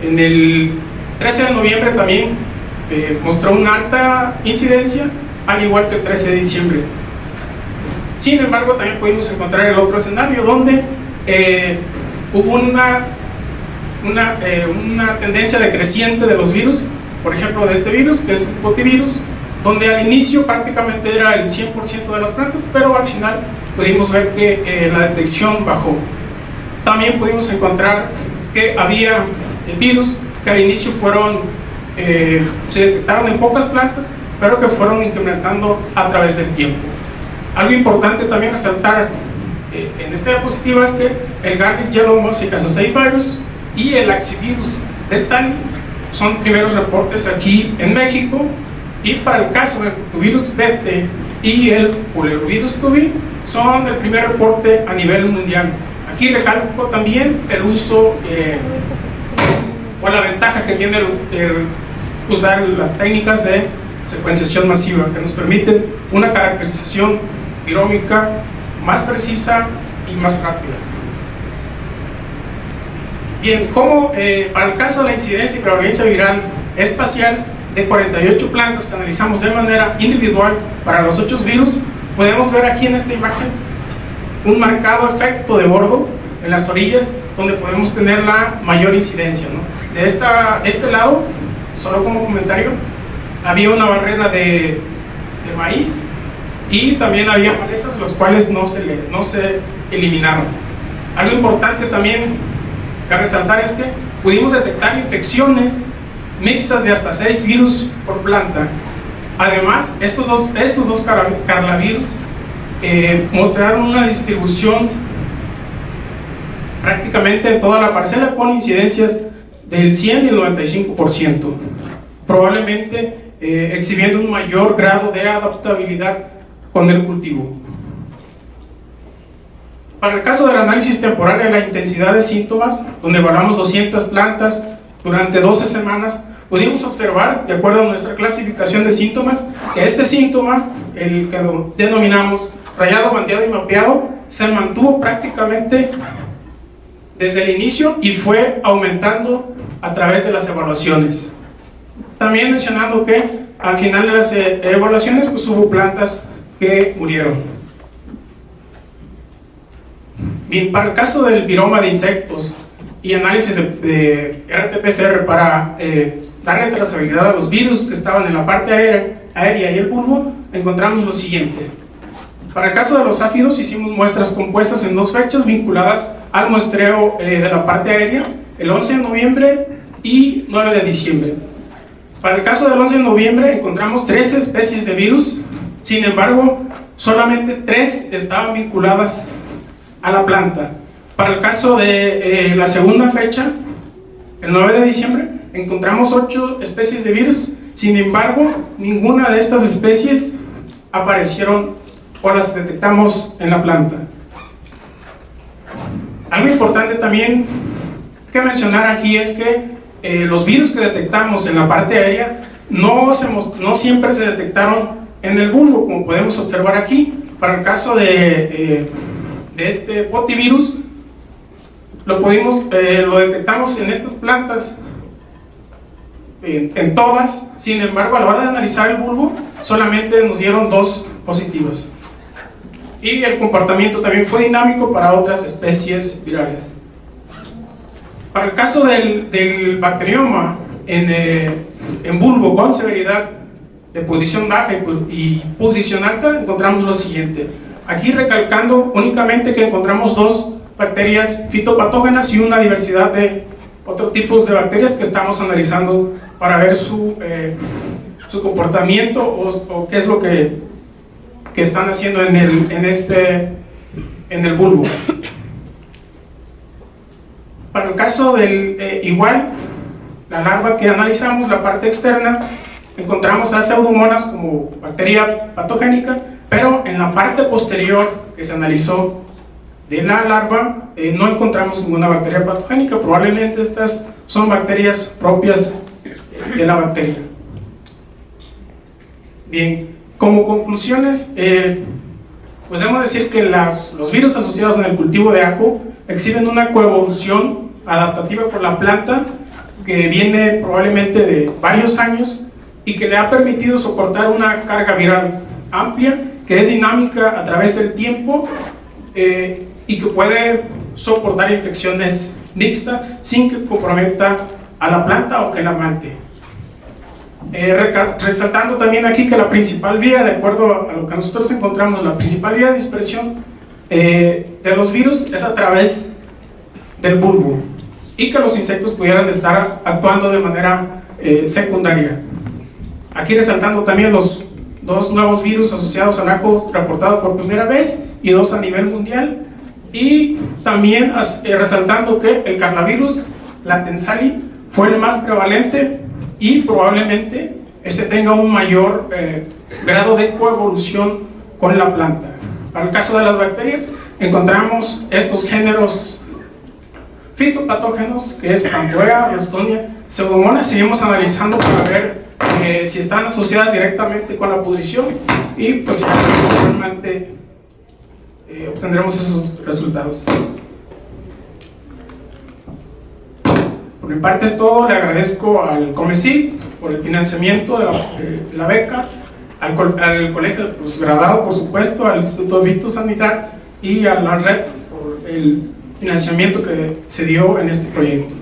En el 13 de noviembre también mostró una alta incidencia, al igual que el 13 de diciembre. Sin embargo, también pudimos encontrar el otro escenario donde hubo una tendencia decreciente de los virus, por ejemplo de este virus, que es un potivirus, donde al inicio prácticamente era el 100% de las plantas, pero al final pudimos ver que la detección bajó. También pudimos encontrar que había virus que al inicio se detectaron en pocas plantas, pero que fueron incrementando a través del tiempo. Algo importante también resaltar en esta diapositiva es que el Garnet Yellow Mosaic Associated Virus y el Axivirus del Tani son primeros reportes aquí en México, y para el caso del virus BT y el Poliovirus COVID son el primer reporte a nivel mundial. Aquí recalco también el uso o la ventaja que tiene el usar las técnicas de secuenciación masiva, que nos permiten una caracterización virómica más precisa y más rápida. Bien, como para el caso de la incidencia y prevalencia viral espacial de 48 plantas que analizamos de manera individual para los 8 virus, podemos ver aquí en esta imagen un marcado efecto de bordo en las orillas, donde podemos tener la mayor incidencia, ¿no? De este lado, solo como comentario, había una barrera de maíz y también había malezas, los cuales no se eliminaron. Algo importante también que resaltar es que pudimos detectar infecciones mixtas de hasta 6 virus por planta. Además, estos dos carlavirus mostraron una distribución prácticamente en toda la parcela con incidencias del 100 y el 95%, probablemente exhibiendo un mayor grado de adaptabilidad con el cultivo. Para el caso del análisis temporal de la intensidad de síntomas, donde evaluamos 200 plantas durante 12 semanas, pudimos observar, de acuerdo a nuestra clasificación de síntomas, que este síntoma, el que denominamos rayado, bandeado y mapeado, se mantuvo prácticamente desde el inicio y fue aumentando a través de las evaluaciones. También mencionando que al final de las evaluaciones pues hubo plantas que murieron. Bien, para el caso del viroma de insectos y análisis de RT-PCR para darle trazabilidad a los virus que estaban en la parte aérea y el bulbo, encontramos lo siguiente. Para el caso de los áfidos hicimos muestras compuestas en 2 fechas vinculadas al muestreo de la parte aérea, el 11 de noviembre y 9 de diciembre. Para el caso del 11 de noviembre encontramos 13 especies de virus, sin embargo solamente 3 estaban vinculadas a la planta. Para el caso de la segunda fecha, el 9 de diciembre, encontramos 8 especies de virus, sin embargo ninguna de estas especies aparecieron o las detectamos en la planta. Algo importante también que mencionar aquí es que los virus que detectamos en la parte aérea no siempre se detectaron en el bulbo, como podemos observar aquí. Para el caso de este botivirus, lo detectamos en estas plantas, en todas. Sin embargo, a la hora de analizar el bulbo, solamente nos dieron 2 positivos. Y el comportamiento también fue dinámico para otras especies virales. Para el caso del bacterioma en bulbo con severidad de pudrición baja y pudrición alta, encontramos lo siguiente. Aquí recalcando únicamente que encontramos 2 bacterias fitopatógenas y una diversidad de otros tipos de bacterias que estamos analizando para ver su comportamiento o qué es lo que están haciendo en el bulbo. Para el caso del igual, la larva que analizamos, la parte externa, encontramos a Pseudomonas como bacteria patogénica, pero en la parte posterior que se analizó de la larva no encontramos ninguna bacteria patogénica. Probablemente estas son bacterias propias de la bacteria. Bien, como conclusiones, pues debemos decir que los virus asociados en el cultivo de ajo exhiben una coevolución adaptativa por la planta que viene probablemente de varios años y que le ha permitido soportar una carga viral amplia, que es dinámica a través del tiempo y que puede soportar infecciones mixtas sin que comprometa a la planta o que la mate. Resaltando también aquí que la principal vía, de acuerdo a lo que nosotros encontramos, la principal vía de dispersión de los virus es a través del bulbo, y que los insectos pudieran estar actuando de manera secundaria. Aquí resaltando también los 2 nuevos virus asociados al ajo reportados por primera vez y 2 a nivel mundial, y también resaltando que el carnavirus, la Tensali, fue el más prevalente y probablemente tenga un mayor grado de coevolución con la planta. Para el caso de las bacterias, encontramos estos géneros fitopatógenos, que es Camboea, Ralstonia, Pseudomonas. Seguimos analizando para ver si están asociadas directamente con la pudrición, y pues posteriormente obtendremos esos resultados. Por mi parte es todo. Le agradezco al COMECIT por el financiamiento de la beca, al colegio de posgraduado, por supuesto, al Instituto Fitosanitario y a la red por el financiamiento que se dio en este proyecto.